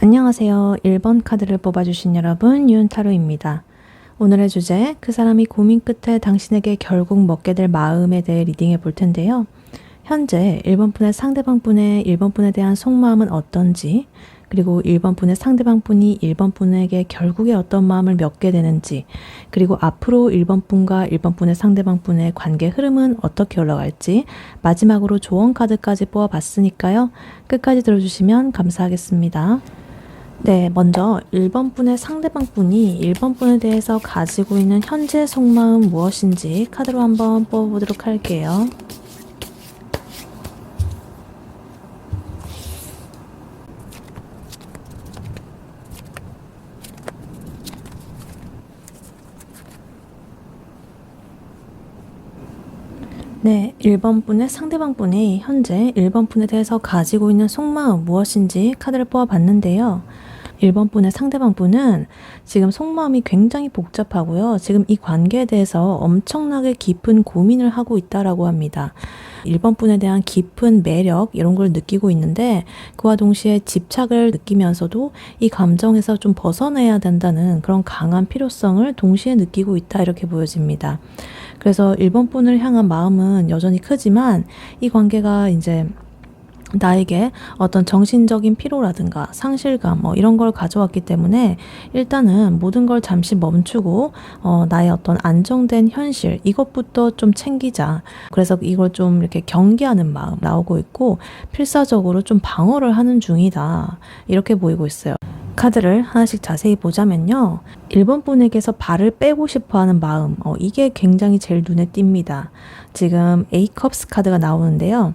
안녕하세요. 1번 카드를 뽑아주신 여러분, 유은타로입니다. 오늘의 주제, 그 사람이 고민 끝에 당신에게 결국 먹게 될 마음에 대해 리딩해 볼 텐데요. 현재 1번 분의 상대방 분의 1번 분에 대한 속마음은 어떤지, 그리고 1번 분의 상대방 분이 1번 분에게 결국에 어떤 마음을 먹게 되는지, 그리고 앞으로 1번 분과 1번 분의 상대방 분의 관계 흐름은 어떻게 흘러갈지, 마지막으로 조언 카드까지 뽑아봤으니까요. 끝까지 들어주시면 감사하겠습니다. 네, 먼저 1번 분의 상대방 분이 1번 분에 대해서 가지고 있는 현재 속마음 무엇인지 카드로 한번 뽑아보도록 할게요. 네, 1번 분의 상대방 분이 현재 1번 분에 대해서 가지고 있는 속마음 무엇인지 카드를 뽑아봤는데요. 1번 분의 상대방 분은 지금 속마음이 굉장히 복잡하고요. 지금 이 관계에 대해서 엄청나게 깊은 고민을 하고 있다라고 합니다. 1번 분에 대한 깊은 매력 이런 걸 느끼고 있는데 그와 동시에 집착을 느끼면서도 이 감정에서 좀 벗어나야 된다는 그런 강한 필요성을 동시에 느끼고 있다 이렇게 보여집니다. 그래서 1번 분을 향한 마음은 여전히 크지만 이 관계가 이제 나에게 어떤 정신적인 피로라든가 상실감 이런 걸 가져왔기 때문에 일단은 모든 걸 잠시 멈추고 나의 어떤 안정된 현실 이것부터 좀 챙기자. 그래서 이걸 좀 이렇게 경계하는 마음 나오고 있고 필사적으로 좀 방어를 하는 중이다. 이렇게 보이고 있어요. 카드를 하나씩 자세히 보자면요. 1번 분에게서 발을 빼고 싶어하는 마음 이게 굉장히 제일 눈에 띕니다. 지금 에이컵스 카드가 나오는데요.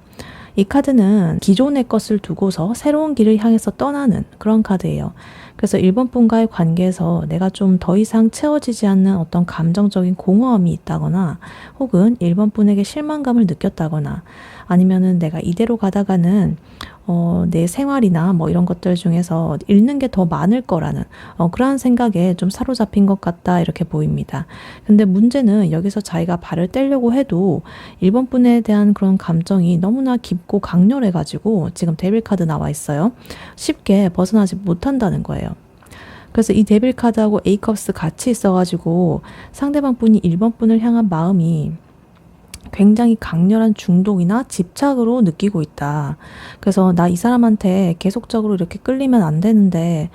이 카드는 기존의 것을 두고서 새로운 길을 향해서 떠나는 그런 카드예요. 그래서 1번 분과의 관계에서 내가 좀 더 이상 채워지지 않는 어떤 감정적인 공허함이 있다거나 혹은 1번 분에게 실망감을 느꼈다거나 아니면은 내가 이대로 가다가는 내 생활이나 이런 것들 중에서 잃는 게 더 많을 거라는 그러한 생각에 좀 사로잡힌 것 같다 이렇게 보입니다. 근데 문제는 여기서 자기가 발을 떼려고 해도 1번 분에 대한 그런 감정이 너무나 깊고 강렬해가지고 지금 데빌 카드 나와 있어요. 쉽게 벗어나지 못한다는 거예요. 그래서 이 데빌 카드하고 에이컵스 같이 있어가지고 상대방 분이 1번 분을 향한 마음이 굉장히 강렬한 중독이나 집착으로 느끼고 있다. 그래서 나 이 사람한테 계속적으로 이렇게 끌리면 안 되는데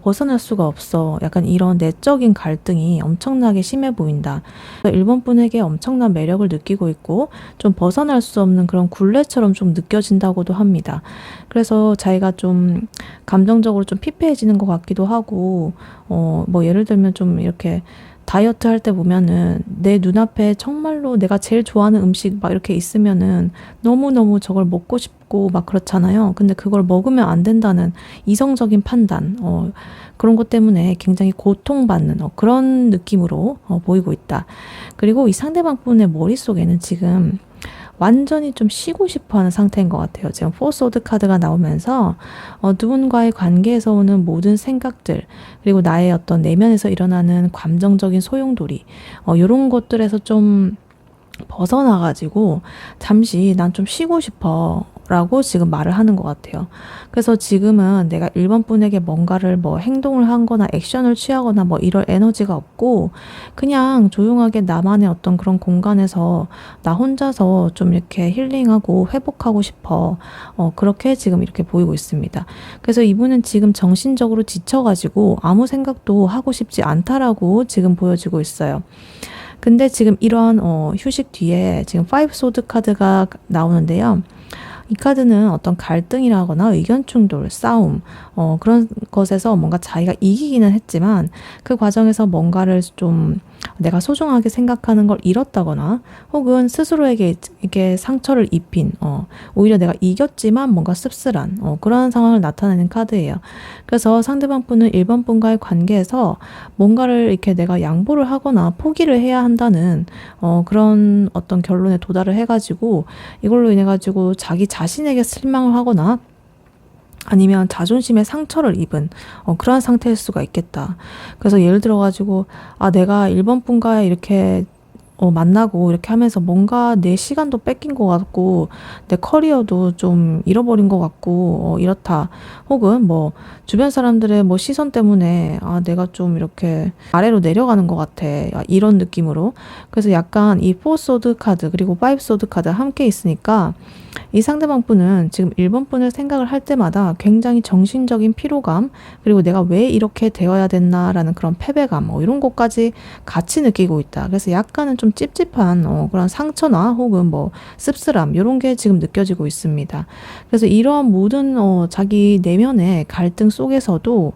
벗어날 수가 없어. 약간 이런 내적인 갈등이 엄청나게 심해 보인다. 1번 분에게 엄청난 매력을 느끼고 있고 좀 벗어날 수 없는 그런 굴레처럼 좀 느껴진다고도 합니다. 그래서 자기가 좀 감정적으로 좀 피폐해지는 것 같기도 하고 예를 들면 좀 이렇게 다이어트 할 때 보면은 내 눈앞에 정말로 내가 제일 좋아하는 음식 막 이렇게 있으면은 너무너무 저걸 먹고 싶고 막 그렇잖아요. 근데 그걸 먹으면 안 된다는 이성적인 판단, 그런 것 때문에 굉장히 고통받는 그런 느낌으로 보이고 있다. 그리고 이 상대방 분의 머릿속에는 지금 완전히 좀 쉬고 싶어 하는 상태인 것 같아요. 지금 포소드 카드가 나오면서 누군가의 관계에서 오는 모든 생각들 그리고 나의 어떤 내면에서 일어나는 감정적인 소용돌이 이런 것들에서 좀 벗어나가지고 잠시 난 좀 쉬고 싶어 라고 지금 말을 하는 것 같아요. 그래서 지금은 내가 1번 분에게 뭔가를 행동을 하거나 액션을 취하거나 이럴 에너지가 없고 그냥 조용하게 나만의 어떤 그런 공간에서 나 혼자서 좀 이렇게 힐링하고 회복하고 싶어. 그렇게 지금 이렇게 보이고 있습니다. 그래서 이분은 지금 정신적으로 지쳐가지고 아무 생각도 하고 싶지 않다라고 지금 보여지고 있어요. 근데 지금 이런 휴식 뒤에 지금 5 소드 카드가 나오는데요. 이 카드는 어떤 갈등이라거나 의견 충돌, 싸움 그런 것에서 뭔가 자기가 이기기는 했지만 그 과정에서 뭔가를 좀 내가 소중하게 생각하는 걸 잃었다거나 혹은 스스로에게 이렇게 상처를 입힌 오히려 내가 이겼지만 뭔가 씁쓸한 그런 상황을 나타내는 카드예요. 그래서 상대방 분은 1번 분과의 관계에서 뭔가를 이렇게 내가 양보를 하거나 포기를 해야 한다는 그런 어떤 결론에 도달을 해가지고 이걸로 인해 가지고 자기 자신에게 실망을 하거나 아니면 자존심에 상처를 입은 그러한 상태일 수가 있겠다. 그래서 예를 들어가지고 내가 1번 분과의 이렇게 만나고 이렇게 하면서 뭔가 내 시간도 뺏긴 것 같고 내 커리어도 좀 잃어버린 것 같고 이렇다. 혹은 뭐 주변 사람들의 뭐 시선 때문에 내가 좀 이렇게 아래로 내려가는 것 같아. 이런 느낌으로. 그래서 약간 이 4소드 카드 그리고 5소드 카드 함께 있으니까 이 상대방 분은 지금 1번 분을 생각을 할 때마다 굉장히 정신적인 피로감, 그리고 내가 왜 이렇게 되어야 됐나라는 그런 패배감, 이런 것까지 같이 느끼고 있다. 그래서 약간은 좀 찝찝한 그런 상처나 혹은 뭐 씁쓸함, 이런 게 지금 느껴지고 있습니다. 그래서 이러한 모든 자기 내면의 갈등 속에서도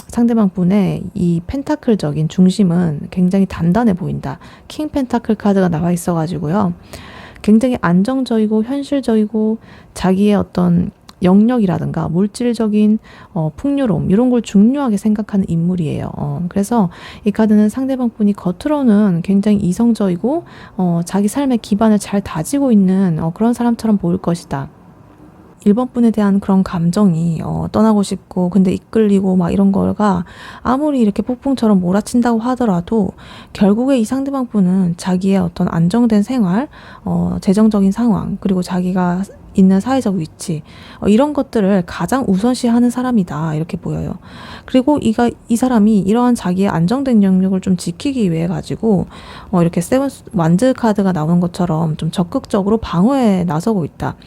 상대방 분의 이 펜타클적인 중심은 굉장히 단단해 보인다. 킹 펜타클 카드가 나와 있어가지고요. 굉장히 안정적이고 현실적이고 자기의 어떤 영역이라든가 물질적인 풍요로움 이런 걸 중요하게 생각하는 인물이에요. 그래서 이 카드는 상대방 분이 겉으로는 굉장히 이성적이고 자기 삶의 기반을 잘 다지고 있는 그런 사람처럼 보일 것이다. 1번 분에 대한 그런 감정이 떠나고 싶고 근데 이끌리고 막 이런 거가 아무리 이렇게 폭풍처럼 몰아친다고 하더라도 결국에 이 상대방 분은 자기의 어떤 안정된 생활, 재정적인 상황, 그리고 자기가 있는 사회적 위치, 이런 것들을 가장 우선시하는 사람이다 이렇게 보여요. 그리고 이 사람이 이러한 자기의 안정된 영역을 좀 지키기 위해 가지고 이렇게 세븐 완즈 카드가 나오는 것처럼 좀 적극적으로 방어에 나서고 있다.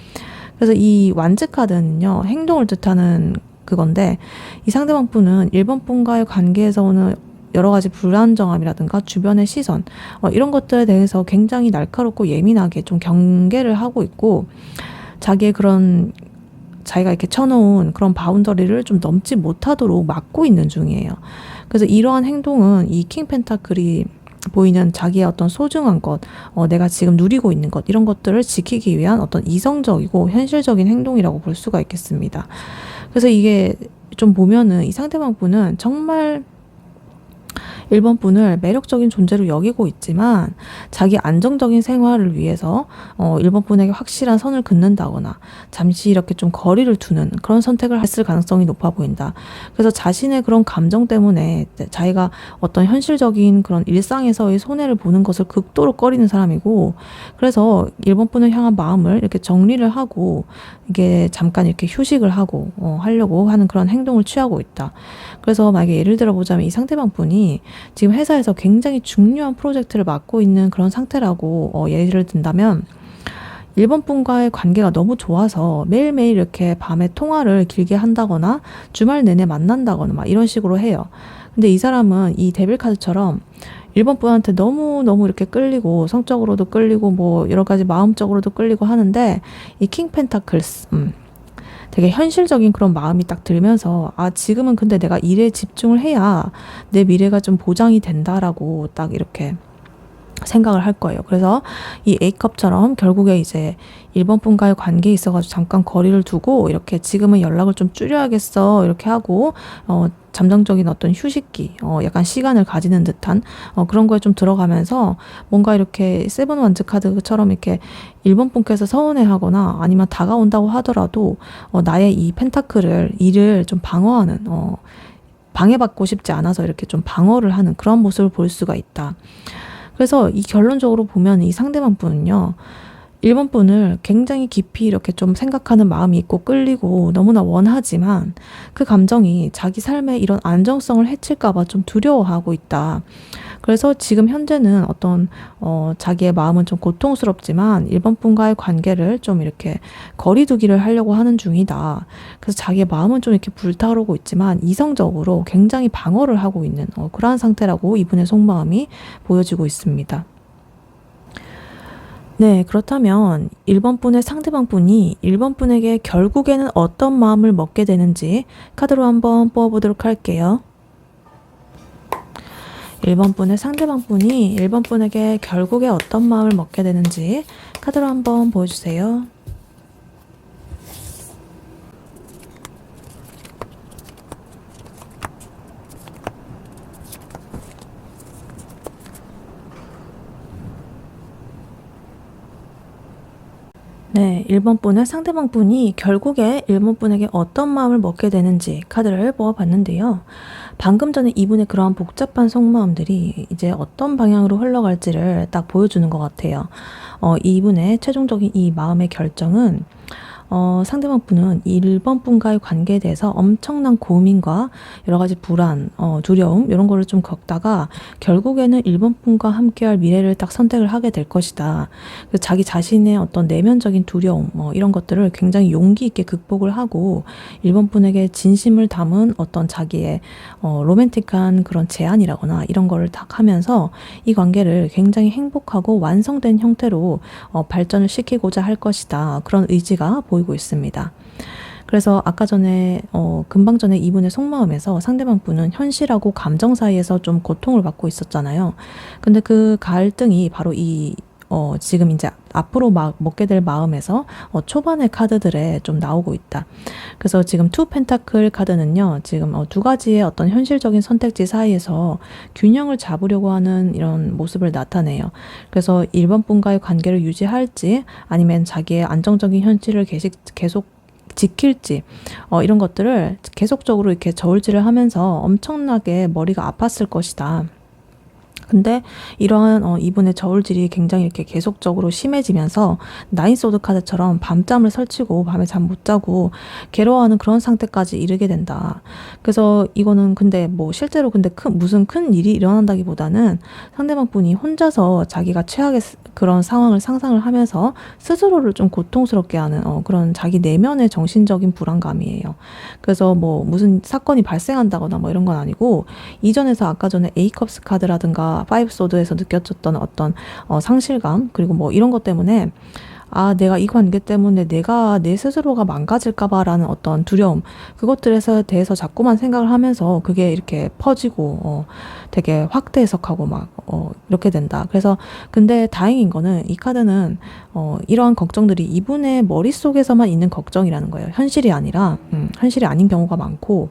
그래서 이 완즈 카드는요, 행동을 뜻하는 그건데, 이 상대방 분은 1번 분과의 관계에서 오는 여러 가지 불안정함이라든가 주변의 시선, 이런 것들에 대해서 굉장히 날카롭고 예민하게 좀 경계를 하고 있고, 자기가 이렇게 쳐놓은 그런 바운더리를 좀 넘지 못하도록 막고 있는 중이에요. 그래서 이러한 행동은 이 킹 펜타클이 보이는 자기의 어떤 소중한 것, 내가 지금 누리고 있는 것, 이런 것들을 지키기 위한 어떤 이성적이고 현실적인 행동이라고 볼 수가 있겠습니다. 그래서 이게 좀 보면은 이 상대방 분은 정말 1번 분을 매력적인 존재로 여기고 있지만 자기 안정적인 생활을 위해서 1번 분에게 확실한 선을 긋는다거나 잠시 이렇게 좀 거리를 두는 그런 선택을 했을 가능성이 높아 보인다. 그래서 자신의 그런 감정 때문에 자기가 어떤 현실적인 그런 일상에서의 손해를 보는 것을 극도로 꺼리는 사람이고, 그래서 1번 분을 향한 마음을 이렇게 정리를 하고 이게 잠깐 이렇게 휴식을 하고 하려고 하는 그런 행동을 취하고 있다. 그래서 만약에 예를 들어 보자면 이 상대방 분이 지금 회사에서 굉장히 중요한 프로젝트를 맡고 있는 그런 상태라고 예를 든다면 1번 분과의 관계가 너무 좋아서 매일매일 이렇게 밤에 통화를 길게 한다거나 주말 내내 만난다거나 막 이런 식으로 해요. 근데 이 사람은 이 데빌 카드처럼 1번 분한테 너무너무 이렇게 끌리고 성적으로도 끌리고 뭐 여러 가지 마음적으로도 끌리고 하는데 이 킹 펜타클스 되게 현실적인 그런 마음이 딱 들면서 지금은 근데 내가 일에 집중을 해야 내 미래가 좀 보장이 된다라고 딱 이렇게 생각을 할 거예요. 그래서 이 A컵처럼 결국에 이제 1번 분과의 관계에 있어가지고 잠깐 거리를 두고 이렇게 지금은 연락을 좀 줄여야겠어 이렇게 하고 잠정적인 어떤 휴식기, 약간 시간을 가지는 듯한 그런 거에 좀 들어가면서 뭔가 이렇게 세븐 완즈 카드처럼 이렇게 1번 분께서 서운해하거나 아니면 다가온다고 하더라도 나의 이 펜타클을 일을 좀 방어하는 방해받고 싶지 않아서 이렇게 좀 방어를 하는 그런 모습을 볼 수가 있다. 그래서 이 결론적으로 보면 이 상대방 분은요, 1번 분을 굉장히 깊이 이렇게 좀 생각하는 마음이 있고 끌리고 너무나 원하지만 그 감정이 자기 삶의 이런 안정성을 해칠까봐 좀 두려워하고 있다. 그래서 지금 현재는 어떤 자기의 마음은 좀 고통스럽지만 1번 분과의 관계를 좀 이렇게 거리두기를 하려고 하는 중이다. 그래서 자기의 마음은 좀 이렇게 불타오르고 있지만 이성적으로 굉장히 방어를 하고 있는 그러한 상태라고 이분의 속마음이 보여지고 있습니다. 네, 그렇다면 1번 분의 상대방 분이 1번 분에게 결국에는 어떤 마음을 먹게 되는지 카드로 한번 뽑아보도록 할게요. 1번 분의 상대방 분이 1번 분에게 결국에 어떤 마음을 먹게 되는지 카드로 한번 보여주세요. 네, 1번 분의 상대방 분이 결국에 1번 분에게 어떤 마음을 먹게 되는지 카드를 뽑아봤는데요. 방금 전에 이분의 그러한 복잡한 속마음들이 이제 어떤 방향으로 흘러갈지를 딱 보여주는 것 같아요. 이분의 최종적인 이 마음의 결정은 상대방 분은 1번 분과의 관계에 대해서 엄청난 고민과 여러 가지 불안, 두려움 이런 거를 좀 겪다가 결국에는 1번 분과 함께할 미래를 딱 선택을 하게 될 것이다. 그래서 자기 자신의 어떤 내면적인 두려움 이런 것들을 굉장히 용기 있게 극복을 하고 1번 분에게 진심을 담은 어떤 자기의 로맨틱한 그런 제안이라거나 이런 거를 딱 하면서 이 관계를 굉장히 행복하고 완성된 형태로 발전을 시키고자 할 것이다. 그런 의지가 보이고 있습니다. 그래서 아까 전에 금방 전에 이분의 속마음에서 상대방 분은 현실하고 감정 사이에서 좀 고통을 받고 있었잖아요. 근데 그 갈등이 바로 지금 이제 앞으로 막 먹게 될 마음에서 초반의 카드들에 좀 나오고 있다. 그래서 지금 투 펜타클 카드는요, 지금 두 가지의 어떤 현실적인 선택지 사이에서 균형을 잡으려고 하는 이런 모습을 나타내요. 그래서 1번 분과의 관계를 유지할지 아니면 자기의 안정적인 현실을 계속 지킬지 이런 것들을 계속적으로 이렇게 저울질을 하면서 엄청나게 머리가 아팠을 것이다. 근데 이러한 이분의 저울질이 굉장히 이렇게 계속적으로 심해지면서 나인소드 카드처럼 밤잠을 설치고 밤에 잠 못 자고 괴로워하는 그런 상태까지 이르게 된다. 그래서 이거는 근데 뭐 실제로 근데 무슨 큰 일이 일어난다기보다는 상대방 분이 혼자서 자기가 최악의 그런 상황을 상상을 하면서 스스로를 좀 고통스럽게 하는 그런 자기 내면의 정신적인 불안감이에요. 그래서 뭐 무슨 사건이 발생한다거나 뭐 이런 건 아니고 이전에서 아까 전에 에이컵스 카드라든가 파이브 소드에서 느껴졌던 어떤 상실감 그리고 뭐 이런 것 때문에 내가 이 관계 때문에 내가 내 스스로가 망가질까봐라는 어떤 두려움 그것들에 대해서 자꾸만 생각을 하면서 그게 이렇게 퍼지고 되게 확대 해석하고 막 이렇게 된다. 그래서 근데 다행인 거는 이 카드는 이러한 걱정들이 이분의 머릿속에서만 있는 걱정이라는 거예요. 현실이 아니라 현실이 아닌 경우가 많고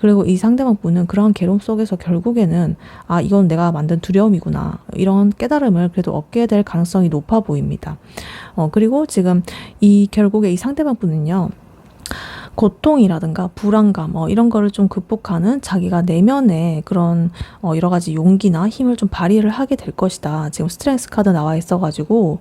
그리고 이 상대방 분은 그러한 괴로움 속에서 결국에는 이건 내가 만든 두려움이구나 이런 깨달음을 그래도 얻게 될 가능성이 높아 보입니다. 그리고 지금 결국에 이 상대방 분은요. 고통이라든가 불안감 이런 거를 좀 극복하는 자기가 내면의 그런 여러 가지 용기나 힘을 좀 발휘를 하게 될 것이다. 지금 스트렝스 카드 나와 있어가지고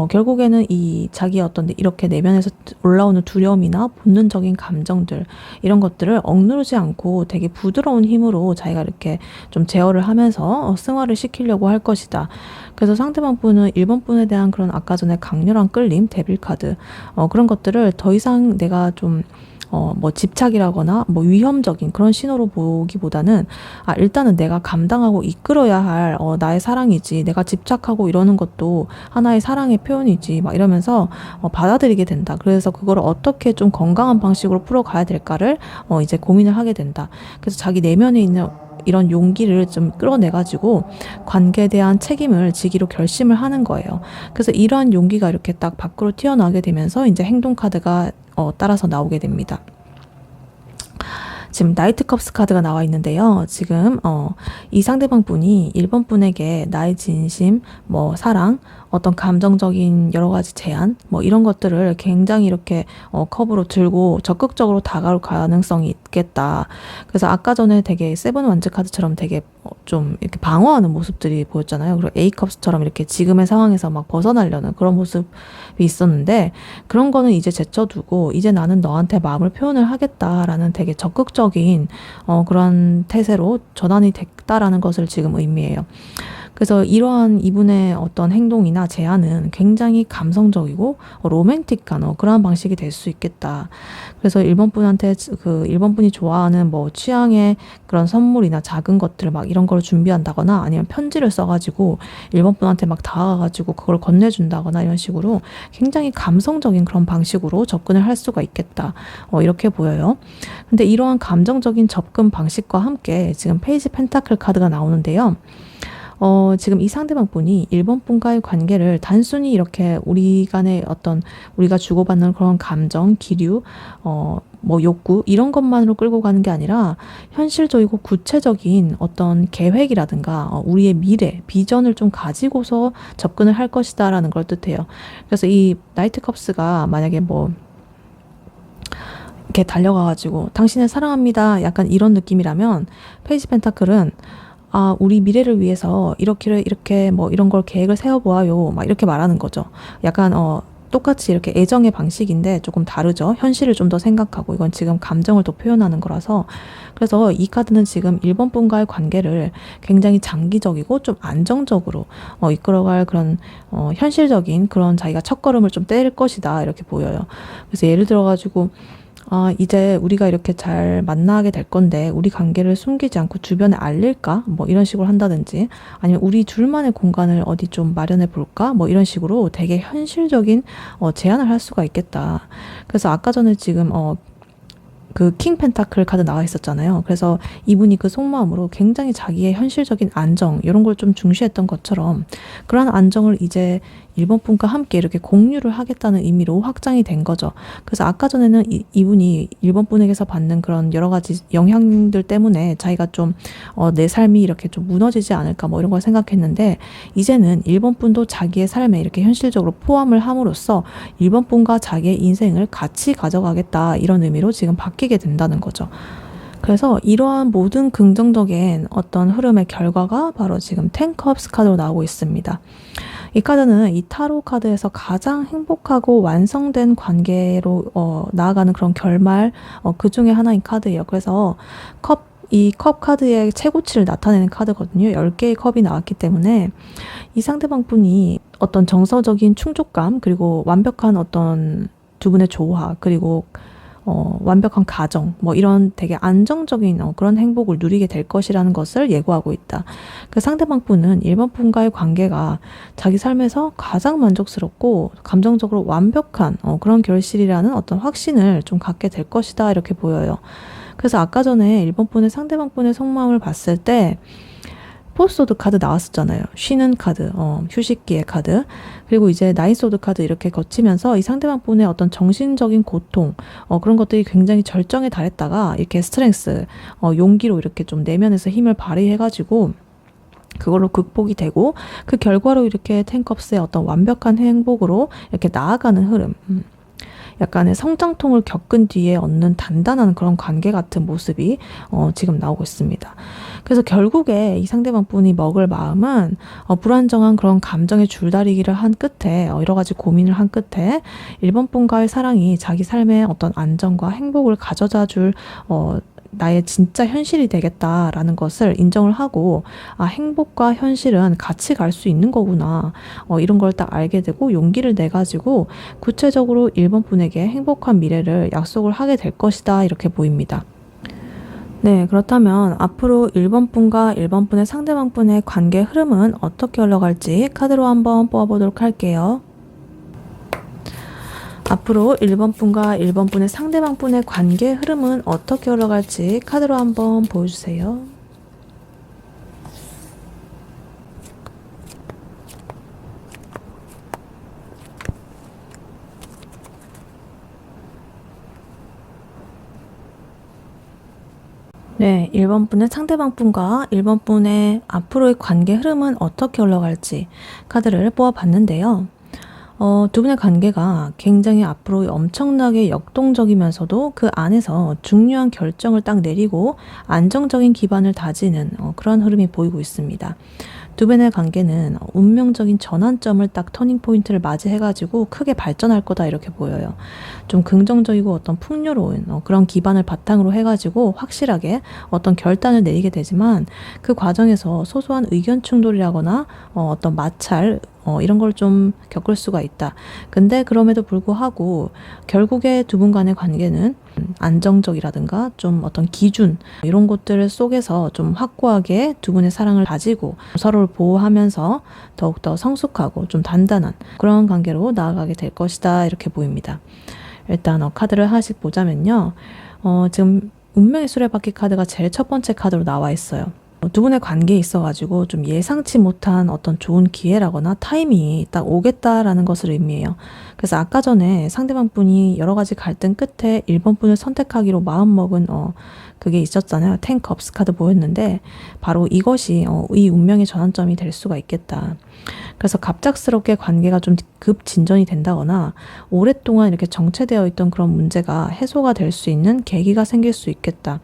결국에는 이 자기 어떤 이렇게 내면에서 올라오는 두려움이나 본능적인 감정들 이런 것들을 억누르지 않고 되게 부드러운 힘으로 자기가 이렇게 좀 제어를 하면서 승화를 시키려고 할 것이다. 그래서 상대방 분은 1번 분에 대한 그런 아까 전에 강렬한 끌림, 데빌 카드 그런 것들을 더 이상 내가 좀 뭐 집착이라거나 뭐 위험적인 그런 신호로 보기보다는 일단은 내가 감당하고 이끌어야 할 나의 사랑이지 내가 집착하고 이러는 것도 하나의 사랑의 표현이지 막 이러면서 받아들이게 된다. 그래서 그걸 어떻게 좀 건강한 방식으로 풀어가야 될까를 이제 고민을 하게 된다. 그래서 자기 내면에 있는 이런 용기를 좀 끌어내가지고 관계에 대한 책임을 지기로 결심을 하는 거예요. 그래서 이러한 용기가 이렇게 딱 밖으로 튀어나오게 되면서 이제 행동 카드가 따라서 나오게 됩니다. 지금 나이트 컵스 카드가 나와 있는데요. 지금 이 상대방 분이 1번 분에게 나의 진심, 뭐 사랑, 어떤 감정적인 여러 가지 제안, 뭐 이런 것들을 굉장히 이렇게 컵으로 들고 적극적으로 다가올 가능성이 있겠다. 그래서 아까 전에 되게 세븐 완즈 카드처럼 되게 좀 이렇게 방어하는 모습들이 보였잖아요. 그리고 에이컵스처럼 이렇게 지금의 상황에서 막 벗어나려는 그런 모습이 있었는데 그런 거는 이제 제쳐두고 이제 나는 너한테 마음을 표현을 하겠다라는 되게 적극적인 그런 태세로 전환이 됐다라는 것을 지금 의미해요. 그래서 이러한 이분의 어떤 행동이나 제안은 굉장히 감성적이고 로맨틱한 그러한 방식이 될 수 있겠다. 그래서 1번 분한테 1번 분이 좋아하는 뭐 취향의 그런 선물이나 작은 것들 막 이런 걸 준비한다거나 아니면 편지를 써가지고 1번 분한테 막 다가가가지고 그걸 건네준다거나 이런 식으로 굉장히 감성적인 그런 방식으로 접근을 할 수가 있겠다. 이렇게 보여요. 근데 이러한 감정적인 접근 방식과 함께 지금 페이지 펜타클 카드가 나오는데요. 지금 이 상대방 분이 1번 분과의 관계를 단순히 이렇게 우리 간의 어떤 우리가 주고받는 그런 감정, 기류, 뭐 욕구 이런 것만으로 끌고 가는 게 아니라 현실적이고 구체적인 어떤 계획이라든가 우리의 미래, 비전을 좀 가지고서 접근을 할 것이다라는 걸 뜻해요. 그래서 이 나이트 컵스가 만약에 뭐 이렇게 달려가가지고 당신을 사랑합니다 약간 이런 느낌이라면, 페이지 펜타클은 우리 미래를 위해서 이렇게 뭐 이런 걸 계획을 세워보아요 막 이렇게 말하는 거죠. 약간 똑같이 이렇게 애정의 방식인데 조금 다르죠. 현실을 좀 더 생각하고, 이건 지금 감정을 또 표현하는 거라서. 그래서 이 카드는 지금 1번 분과의 관계를 굉장히 장기적이고 좀 안정적으로 이끌어갈 그런 현실적인 그런 자기가 첫걸음을 좀 떼일 것이다 이렇게 보여요. 그래서 예를 들어가지고 이제 우리가 이렇게 잘 만나게 될 건데 우리 관계를 숨기지 않고 주변에 알릴까? 뭐 이런 식으로 한다든지, 아니면 우리 둘만의 공간을 어디 좀 마련해 볼까? 뭐 이런 식으로 되게 현실적인 제안을 할 수가 있겠다. 그래서 아까 전에 지금 그 킹 펜타클 카드 나와 있었잖아요. 그래서 이분이 그 속마음으로 굉장히 자기의 현실적인 안정 이런 걸 좀 중시했던 것처럼, 그러한 안정을 이제 1번 분과 함께 이렇게 공유를 하겠다는 의미로 확장이 된 거죠. 그래서 아까 전에는 이분이 1번 분에게서 받는 그런 여러 가지 영향들 때문에 자기가 좀 내 삶이 이렇게 좀 무너지지 않을까 뭐 이런 걸 생각했는데, 이제는 1번 분도 자기의 삶에 이렇게 현실적으로 포함을 함으로써 1번 분과 자기의 인생을 같이 가져가겠다 이런 의미로 지금 바뀌게 된다는 거죠. 그래서 이러한 모든 긍정적인 어떤 흐름의 결과가 바로 지금 10컵스 카드로 나오고 있습니다. 이 카드는 이 타로 카드에서 가장 행복하고 완성된 관계로 나아가는 그런 결말 그 중에 하나인 카드예요. 그래서 이 컵 카드의 최고치를 나타내는 카드거든요. 10개의 컵이 나왔기 때문에 이 상대방 분이 어떤 정서적인 충족감, 그리고 완벽한 어떤 두 분의 조화, 그리고 완벽한 가정, 뭐 이런 되게 안정적인 그런 행복을 누리게 될 것이라는 것을 예고하고 있다. 그 상대방 분은 1번 분과의 관계가 자기 삶에서 가장 만족스럽고 감정적으로 완벽한 그런 결실이라는 어떤 확신을 좀 갖게 될 것이다 이렇게 보여요. 그래서 아까 전에 1번 분의 상대방 분의 속마음을 봤을 때 포소드 카드 나왔었잖아요. 쉬는 카드, 휴식기의 카드. 그리고 이제 나인소드 카드 이렇게 거치면서 이 상대방 분의 어떤 정신적인 고통, 그런 것들이 굉장히 절정에 달했다가 이렇게 스트렝스, 용기로 이렇게 좀 내면에서 힘을 발휘해가지고 그걸로 극복이 되고, 그 결과로 이렇게 10컵스의 어떤 완벽한 행복으로 이렇게 나아가는 흐름. 약간의 성장통을 겪은 뒤에 얻는 단단한 그런 관계 같은 모습이 지금 나오고 있습니다. 그래서 결국에 이 상대방 분이 먹을 마음은 불안정한 그런 감정의 줄다리기를 한 끝에 여러 가지 고민을 한 끝에 1번 분과의 사랑이 자기 삶의 어떤 안정과 행복을 가져다 줄 나의 진짜 현실이 되겠다라는 것을 인정을 하고, 행복과 현실은 같이 갈 수 있는 거구나, 이런 걸 딱 알게 되고 용기를 내가지고 구체적으로 1번 분에게 행복한 미래를 약속을 하게 될 것이다 이렇게 보입니다. 네, 그렇다면 앞으로 1번 분과 1번 분의 상대방 분의 관계 흐름은 어떻게 흘러갈지 카드로 한번 뽑아보도록 할게요. 앞으로 1번 분과 1번 분의 상대방 분의 관계 흐름은 어떻게 흘러갈지 카드로 한번 보여주세요. 네, 1번 분의 상대방 분과 1번 분의 앞으로의 관계 흐름은 어떻게 흘러갈지 카드를 뽑아봤는데요. 두 분의 관계가 굉장히 앞으로 엄청나게 역동적이면서도 그 안에서 중요한 결정을 딱 내리고 안정적인 기반을 다지는 그런 흐름이 보이고 있습니다. 두 분의 관계는 운명적인 전환점을 딱 터닝 포인트를 맞이해가지고 크게 발전할 거다 이렇게 보여요. 좀 긍정적이고 어떤 풍요로운 그런 기반을 바탕으로 해가지고 확실하게 어떤 결단을 내리게 되지만, 그 과정에서 소소한 의견 충돌이라거나 어떤 마찰 이런 걸 좀 겪을 수가 있다. 근데 그럼에도 불구하고 결국에 두 분 간의 관계는 안정적이라든가 좀 어떤 기준 이런 것들 속에서 좀 확고하게 두 분의 사랑을 다지고 서로를 보호하면서 더욱더 성숙하고 좀 단단한 그런 관계로 나아가게 될 것이다 이렇게 보입니다. 일단 카드를 하나씩 보자면요. 지금 운명의 수레바퀴 카드가 제일 첫 번째 카드로 나와 있어요. 두 분의 관계에 있어가지고 좀 예상치 못한 어떤 좋은 기회라거나 타이밍이 딱 오겠다라는 것을 의미해요. 그래서 아까 전에 상대방 분이 여러 가지 갈등 끝에 1번 분을 선택하기로 마음먹은 그게 있었잖아요. 10 컵스 카드 보였는데 바로 이것이 이 운명의 전환점이 될 수가 있겠다. 그래서 갑작스럽게 관계가 좀 급 진전이 된다거나 오랫동안 이렇게 정체되어 있던 그런 문제가 해소가 될 수 있는 계기가 생길 수 있겠다.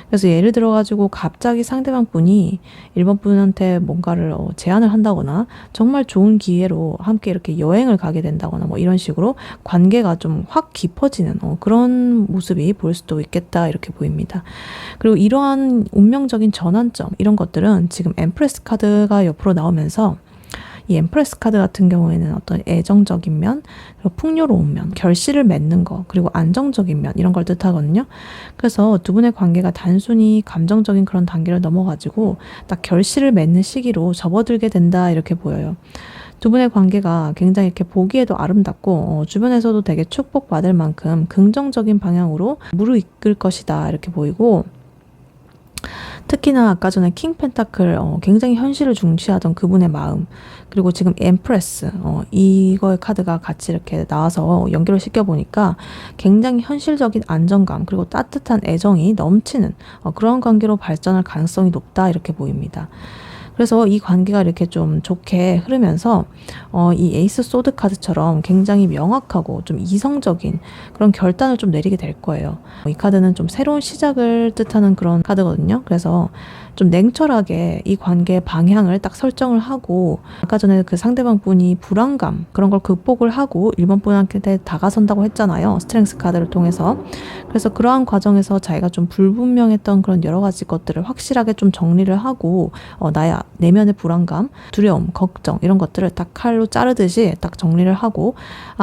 그래서 예를 들어 가지고 갑자기 상대방 분이 1번 분한테 뭔가를 제안을 한다거나 정말 좋은 기회로 함께 이렇게 여행을 가게 된다거나 뭐 이런 식으로 관계가 좀 확 깊어지는 그런 모습이 보일 수도 있겠다 이렇게 보입니다. 그리고 이러한 운명적인 전환점 이런 것들은 지금 엠프레스 카드가 옆으로 나오면서 이 엠프레스 카드 같은 경우에는 어떤 애정적인 면, 그리고 풍요로운 면, 결실을 맺는 거, 그리고 안정적인 면 이런 걸 뜻하거든요. 그래서 두 분의 관계가 단순히 감정적인 그런 단계를 넘어가지고 딱 결실을 맺는 시기로 접어들게 된다 이렇게 보여요. 두 분의 관계가 굉장히 이렇게 보기에도 아름답고 주변에서도 되게 축복받을 만큼 긍정적인 방향으로 무르이끌 것이다 이렇게 보이고, 특히나 아까 전에 킹 펜타클 굉장히 현실을 중시하던 그분의 마음, 그리고 지금 엠프레스 이거의 카드가 같이 이렇게 나와서 연결을 시켜보니까 굉장히 현실적인 안정감 그리고 따뜻한 애정이 넘치는 그런 관계로 발전할 가능성이 높다 이렇게 보입니다. 그래서 이 관계가 이렇게 좀 좋게 흐르면서 이 에이스 소드 카드처럼 굉장히 명확하고 좀 이성적인 그런 결단을 좀 내리게 될 거예요. 이 카드는 좀 새로운 시작을 뜻하는 그런 카드거든요. 그래서 좀 냉철하게 이 관계의 방향을 딱 설정을 하고, 아까 전에 그 상대방 분이 불안감 그런 걸 극복을 하고 1번 분한테 다가선다고 했잖아요. 스트렝스 카드를 통해서. 그래서 그러한 과정에서 자기가 좀 불분명했던 그런 여러 가지 것들을 확실하게 좀 정리를 하고 나의 내면의 불안감, 두려움, 걱정 이런 것들을 딱 칼로 자르듯이 딱 정리를 하고,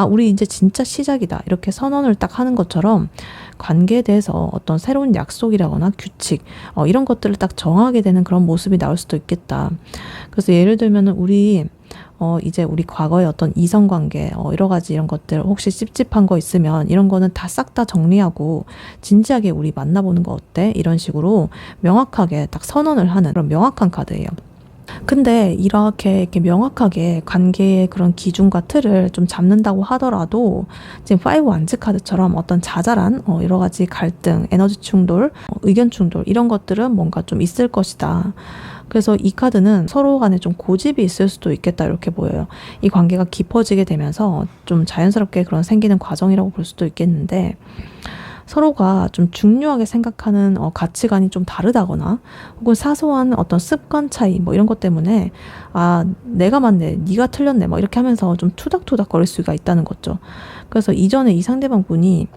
우리 이제 진짜 시작이다 이렇게 선언을 딱 하는 것처럼 관계에 대해서 어떤 새로운 약속이라거나 규칙 이런 것들을 딱 정하게 되는 그런 모습이 나올 수도 있겠다. 그래서 예를 들면 우리 이제 우리 과거의 어떤 이성관계 여러 가지 이런 것들 혹시 찝찝한 거 있으면 이런 거는 다 싹 다 정리하고 진지하게 우리 만나보는 거 어때? 이런 식으로 명확하게 딱 선언을 하는 그런 명확한 카드예요. 근데 이렇게 명확하게 관계의 그런 기준과 틀을 좀 잡는다고 하더라도 지금 5 완즈 카드처럼 어떤 자잘한 여러 가지 갈등, 에너지 충돌, 의견 충돌 이런 것들은 뭔가 좀 있을 것이다. 그래서 이 카드는 서로 간에 좀 고집이 있을 수도 있겠다 이렇게 보여요. 이 관계가 깊어지게 되면서 좀 자연스럽게 그런 생기는 과정이라고 볼 수도 있겠는데, 서로가 좀 중요하게 생각하는 가치관이 좀 다르다거나 혹은 사소한 어떤 습관 차이 뭐 이런 것 때문에 내가 맞네, 네가 틀렸네 뭐 이렇게 하면서 좀 투닥투닥 거릴 수가 있다는 거죠. 그래서 이전에 이 상대방 분이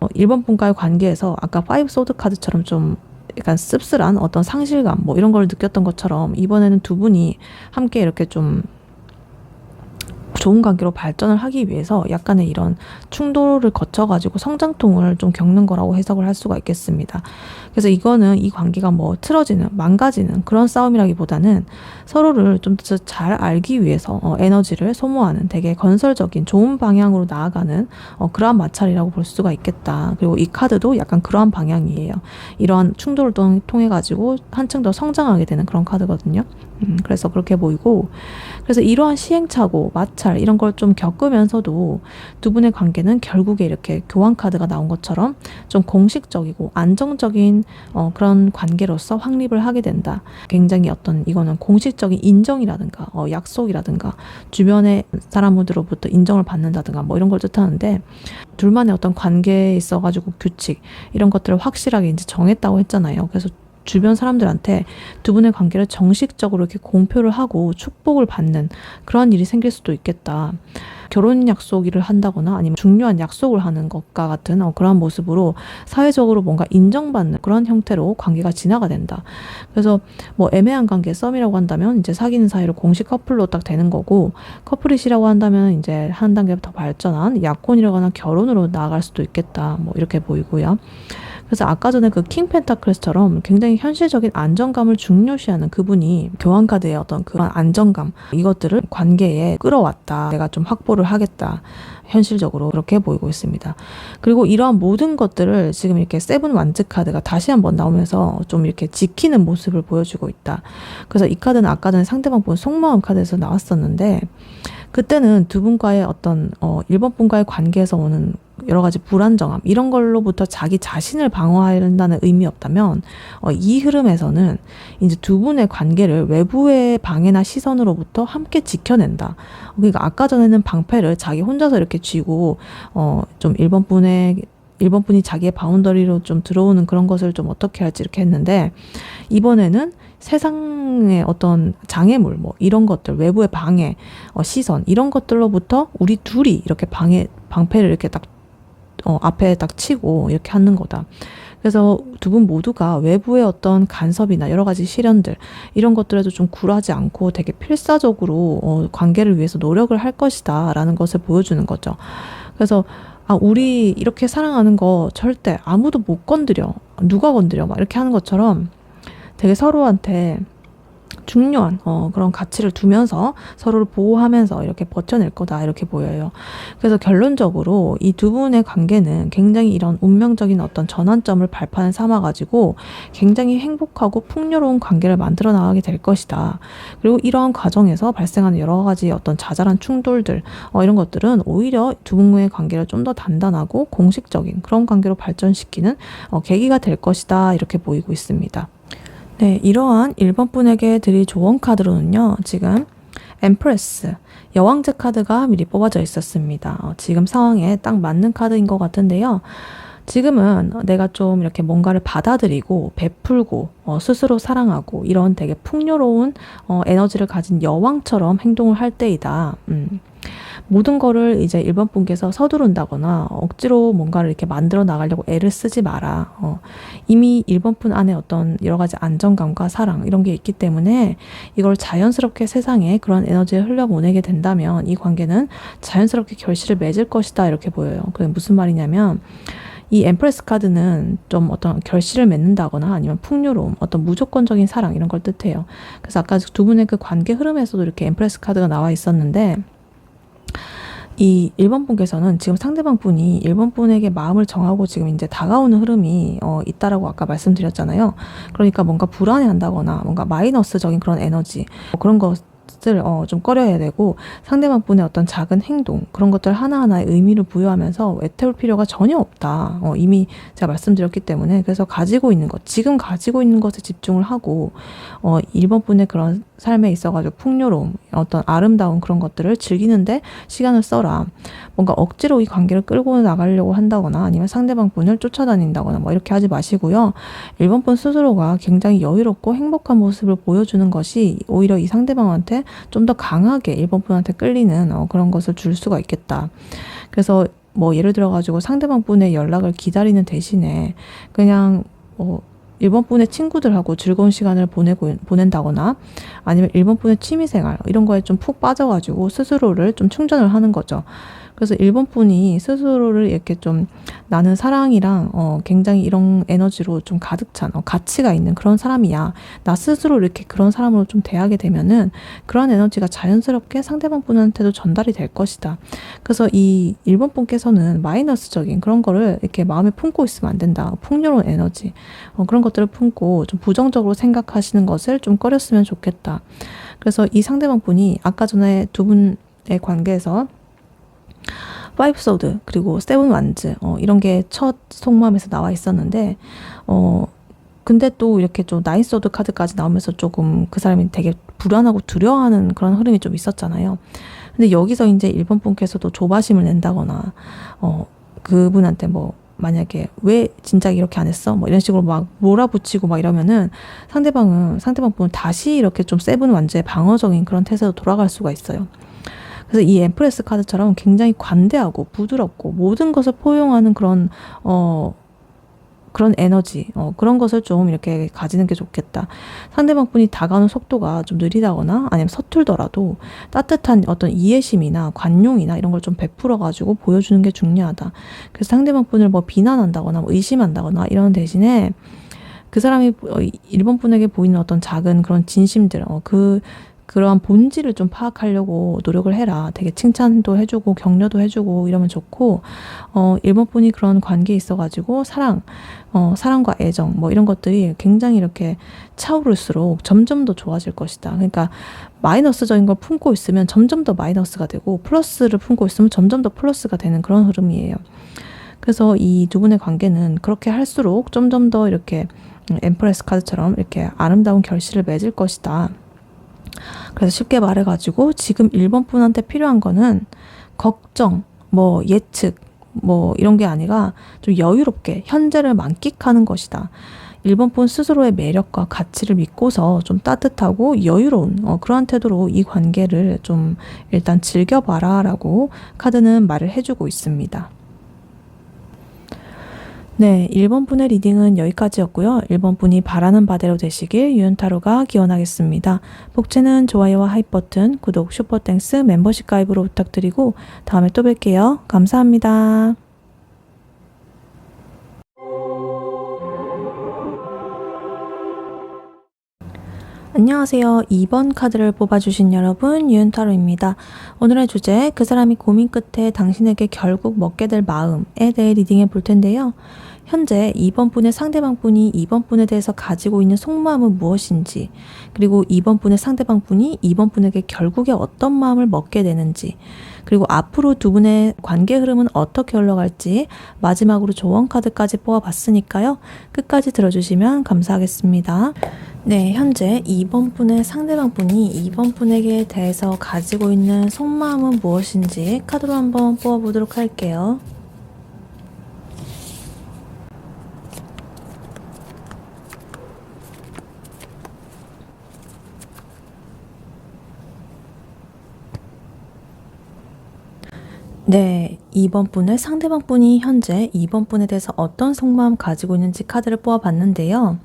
1번 분과의 관계에서 아까 5 소드 카드처럼 좀 약간 씁쓸한 어떤 상실감 뭐 이런 걸 느꼈던 것처럼 이번에는 두 분이 함께 이렇게 좀 좋은 관계로 발전을 하기 위해서 약간의 이런 충돌을 거쳐가지고 성장통을 좀 겪는 거라고 해석을 할 수가 있겠습니다. 그래서 이거는 이 관계가 뭐 틀어지는, 망가지는 그런 싸움이라기보다는 서로를 좀 더 잘 알기 위해서 에너지를 소모하는 되게 건설적인 좋은 방향으로 나아가는 그러한 마찰이라고 볼 수가 있겠다. 그리고 이 카드도 약간 그러한 방향이에요. 이러한 충돌을 통해가지고 한층 더 성장하게 되는 그런 카드거든요. 그래서 그렇게 보이고, 그래서 이러한 시행착오, 마찰 이런 걸 좀 겪으면서도 두 분의 관계는 결국에 이렇게 교환 카드가 나온 것처럼 좀 공식적이고 안정적인 그런 관계로서 확립을 하게 된다. 굉장히 어떤 이거는 공식적인 인정이라든가 약속이라든가 주변의 사람들로부터 인정을 받는다든가 뭐 이런 걸 뜻하는데, 둘만의 어떤 관계에 있어가지고 규칙 이런 것들을 확실하게 이제 정했다고 했잖아요. 그래서 주변 사람들한테 두 분의 관계를 정식적으로 이렇게 공표를 하고 축복을 받는 그런 일이 생길 수도 있겠다. 결혼 약속일을 한다거나 아니면 중요한 약속을 하는 것과 같은 그런 모습으로 사회적으로 뭔가 인정받는 그런 형태로 관계가 진화가 된다. 그래서 뭐 애매한 관계 썸이라고 한다면 이제 사귀는 사이로 공식 커플로 딱 되는 거고, 커플이시라고 한다면 이제 한 단계 더 발전한 약혼이라거나 결혼으로 나아갈 수도 있겠다. 뭐 이렇게 보이고요. 그래서 아까 전에 그 킹 펜타클스처럼 굉장히 현실적인 안정감을 중요시하는 그분이 교환 카드의 어떤 그런 안정감 이것들을 관계에 끌어왔다. 내가 좀 확보를 하겠다. 현실적으로 그렇게 보이고 있습니다. 그리고 이러한 모든 것들을 지금 이렇게 세븐 완즈 카드가 다시 한번 나오면서 좀 이렇게 지키는 모습을 보여주고 있다. 그래서 이 카드는 아까 전에 상대방 분 속마음 카드에서 나왔었는데, 그때는 두 분과의 어떤 1번 분과의 관계에서 오는 여러 가지 불안정함, 이런 걸로부터 자기 자신을 방어한다는 의미였다면, 이 흐름에서는 이제 두 분의 관계를 외부의 방해나 시선으로부터 함께 지켜낸다. 그러니까 아까 전에는 방패를 자기 혼자서 이렇게 쥐고 좀 1번 분이 자기의 바운더리로 좀 들어오는 그런 것을 좀 어떻게 할지 이렇게 했는데, 이번에는 세상의 어떤 장애물, 뭐 이런 것들, 외부의 방해, 시선, 이런 것들로부터 우리 둘이 이렇게 방패를 이렇게 딱 앞에 딱 치고 이렇게 하는 거다. 그래서 두 분 모두가 외부의 어떤 간섭이나 여러 가지 시련들, 이런 것들에도 좀 굴하지 않고 되게 필사적으로 관계를 위해서 노력을 할 것이다 라는 것을 보여주는 거죠. 그래서 우리 이렇게 사랑하는 거 절대 아무도 못 건드려, 누가 건드려, 막 이렇게 하는 것처럼 되게 서로한테 중요한 그런 가치를 두면서 서로를 보호하면서 이렇게 버텨낼 거다, 이렇게 보여요. 그래서 결론적으로 이 두 분의 관계는 굉장히 이런 운명적인 어떤 전환점을 발판을 삼아가지고 굉장히 행복하고 풍요로운 관계를 만들어 나가게 될 것이다. 그리고 이러한 과정에서 발생하는 여러 가지 어떤 자잘한 충돌들, 이런 것들은 오히려 두 분의 관계를 좀 더 단단하고 공식적인 그런 관계로 발전시키는 계기가 될 것이다, 이렇게 보이고 있습니다. 네, 이러한 1번 분에게 드릴 조언 카드로는요, 지금 엠프레스, 여왕제 카드가 미리 뽑아져 있었습니다. 지금 상황에 딱 맞는 카드인 것 같은데요. 지금은 내가 좀 이렇게 뭔가를 받아들이고 베풀고 스스로 사랑하고 이런 되게 풍요로운 에너지를 가진 여왕처럼 행동을 할 때이다. 모든 거를 이제 1번 분께서 서두른다거나 억지로 뭔가를 이렇게 만들어 나가려고 애를 쓰지 마라. 이미 1번 분 안에 어떤 여러 가지 안정감과 사랑, 이런 게 있기 때문에 이걸 자연스럽게 세상에 그런 에너지를 흘려보내게 된다면 이 관계는 자연스럽게 결실을 맺을 것이다, 이렇게 보여요. 그게 무슨 말이냐면, 이 엠프레스 카드는 좀 어떤 결실을 맺는다거나 아니면 풍요로움, 어떤 무조건적인 사랑, 이런 걸 뜻해요. 그래서 아까 두 분의 그 관계 흐름에서도 이렇게 엠프레스 카드가 나와 있었는데, 이 1번 분께서는 지금 상대방 분이 1번 분에게 마음을 정하고 지금 이제 다가오는 흐름이 있다라고 아까 말씀드렸잖아요. 그러니까 뭔가 불안해한다거나 뭔가 마이너스적인 그런 에너지, 그런 것을 좀 꺼려야 되고, 상대방 분의 어떤 작은 행동, 그런 것들 하나하나의 의미를 부여하면서 애태울 필요가 전혀 없다. 이미 제가 말씀드렸기 때문에. 그래서 가지고 있는 것, 지금 가지고 있는 것에 집중을 하고 1번 분의 그런 삶에 있어가지고 풍요로움, 어떤 아름다운 그런 것들을 즐기는데 시간을 써라. 뭔가 억지로 이 관계를 끌고 나가려고 한다거나 아니면 상대방 분을 쫓아다닌다거나 뭐 이렇게 하지 마시고요. 1번 분 스스로가 굉장히 여유롭고 행복한 모습을 보여주는 것이 오히려 이 상대방한테 좀 더 강하게 1번 분한테 끌리는 그런 것을 줄 수가 있겠다. 그래서 뭐 예를 들어가지고 상대방 분의 연락을 기다리는 대신에 그냥 1번 분의 친구들하고 즐거운 시간을 보낸다거나 아니면 1번 분의 취미생활, 이런 거에 좀 푹 빠져가지고 스스로를 좀 충전을 하는 거죠. 그래서 1번 분이 스스로를 이렇게 좀 나는 사랑이랑 굉장히 이런 에너지로 좀 가득 찬 가치가 있는 그런 사람이야, 나 스스로 이렇게 그런 사람으로 좀 대하게 되면은 그런 에너지가 자연스럽게 상대방 분한테도 전달이 될 것이다. 그래서 이 1번 분께서는 마이너스적인 그런 거를 이렇게 마음에 품고 있으면 안 된다. 풍요로운 에너지, 그런 것들을 품고 좀 부정적으로 생각하시는 것을 좀 꺼렸으면 좋겠다. 그래서 이 상대방 분이 아까 전에 두 분의 관계에서 5 소드 그리고 7 완즈 이런 게 첫 속마음에서 나와 있었는데, 근데 또 이렇게 좀 9 소드 카드까지 나오면서 조금 그 사람이 되게 불안하고 두려워하는 그런 흐름이 좀 있었잖아요. 근데 여기서 이제 1번 분께서도 조바심을 낸다거나 그분한테 뭐 만약에 왜 진작 이렇게 안 했어? 뭐 이런 식으로 막 몰아붙이고 막 이러면은 상대방 분은 다시 이렇게 좀 7 완즈의 방어적인 그런 태세로 돌아갈 수가 있어요. 그래서 이 엠프레스 카드처럼 굉장히 관대하고 부드럽고 모든 것을 포용하는 그런 에너지, 그런 것을 좀 이렇게 가지는 게 좋겠다. 상대방 분이 다가오는 속도가 좀 느리다거나 아니면 서툴더라도 따뜻한 어떤 이해심이나 관용이나 이런 걸 좀 베풀어가지고 보여주는 게 중요하다. 그래서 상대방 분을 뭐 비난한다거나 뭐 의심한다거나 이런 대신에 그 사람이 1번 분에게 보이는 어떤 작은 그런 진심들, 그러한 본질을 좀 파악하려고 노력을 해라. 되게 칭찬도 해주고 격려도 해주고 이러면 좋고, 일본 분이 그런 관계에 있어가지고 사랑과 애정 뭐 이런 것들이 굉장히 이렇게 차오를수록 점점 더 좋아질 것이다. 그러니까 마이너스적인 걸 품고 있으면 점점 더 마이너스가 되고, 플러스를 품고 있으면 점점 더 플러스가 되는 그런 흐름이에요. 그래서 이 두 분의 관계는 그렇게 할수록 점점 더 이렇게 엠프레스 카드처럼 이렇게 아름다운 결실을 맺을 것이다. 그래서 쉽게 말해가지고 지금 1번 분한테 필요한 거는 걱정, 뭐 예측, 뭐 이런 게 아니라 좀 여유롭게 현재를 만끽하는 것이다. 1번 분 스스로의 매력과 가치를 믿고서 좀 따뜻하고 여유로운 그러한 태도로 이 관계를 좀 일단 즐겨봐라 라고 카드는 말을 해주고 있습니다. 네, 1번 분의 리딩은 여기까지였고요. 1번 분이 바라는 바대로 되시길 유연타로가 기원하겠습니다. 복채는 좋아요와 하이 버튼, 구독, 슈퍼땡스, 멤버십 가입으로 부탁드리고 다음에 또 뵐게요. 감사합니다. 안녕하세요. 2번 카드를 뽑아주신 여러분, 유은타로입니다. 오늘의 주제, 그 사람이 고민 끝에 당신에게 결국 먹게 될 마음에 대해 리딩해 볼 텐데요. 현재 2번 분의 상대방 분이 2번 분에 대해서 가지고 있는 속마음은 무엇인지, 그리고 2번 분의 상대방 분이 2번 분에게 결국에 어떤 마음을 먹게 되는지, 그리고 앞으로 두 분의 관계 흐름은 어떻게 흘러갈지 마지막으로 조언 카드까지 뽑아봤으니까요. 끝까지 들어주시면 감사하겠습니다. 네, 현재 2번 분의 상대방 분이 2번 분에게 대해서 가지고 있는 속마음은 무엇인지 카드로 한번 뽑아보도록 할게요. 네, 2번 분의 상대방 분이 현재 2번 분에 대해서 어떤 속마음 가지고 있는지 카드를 뽑아봤는데요.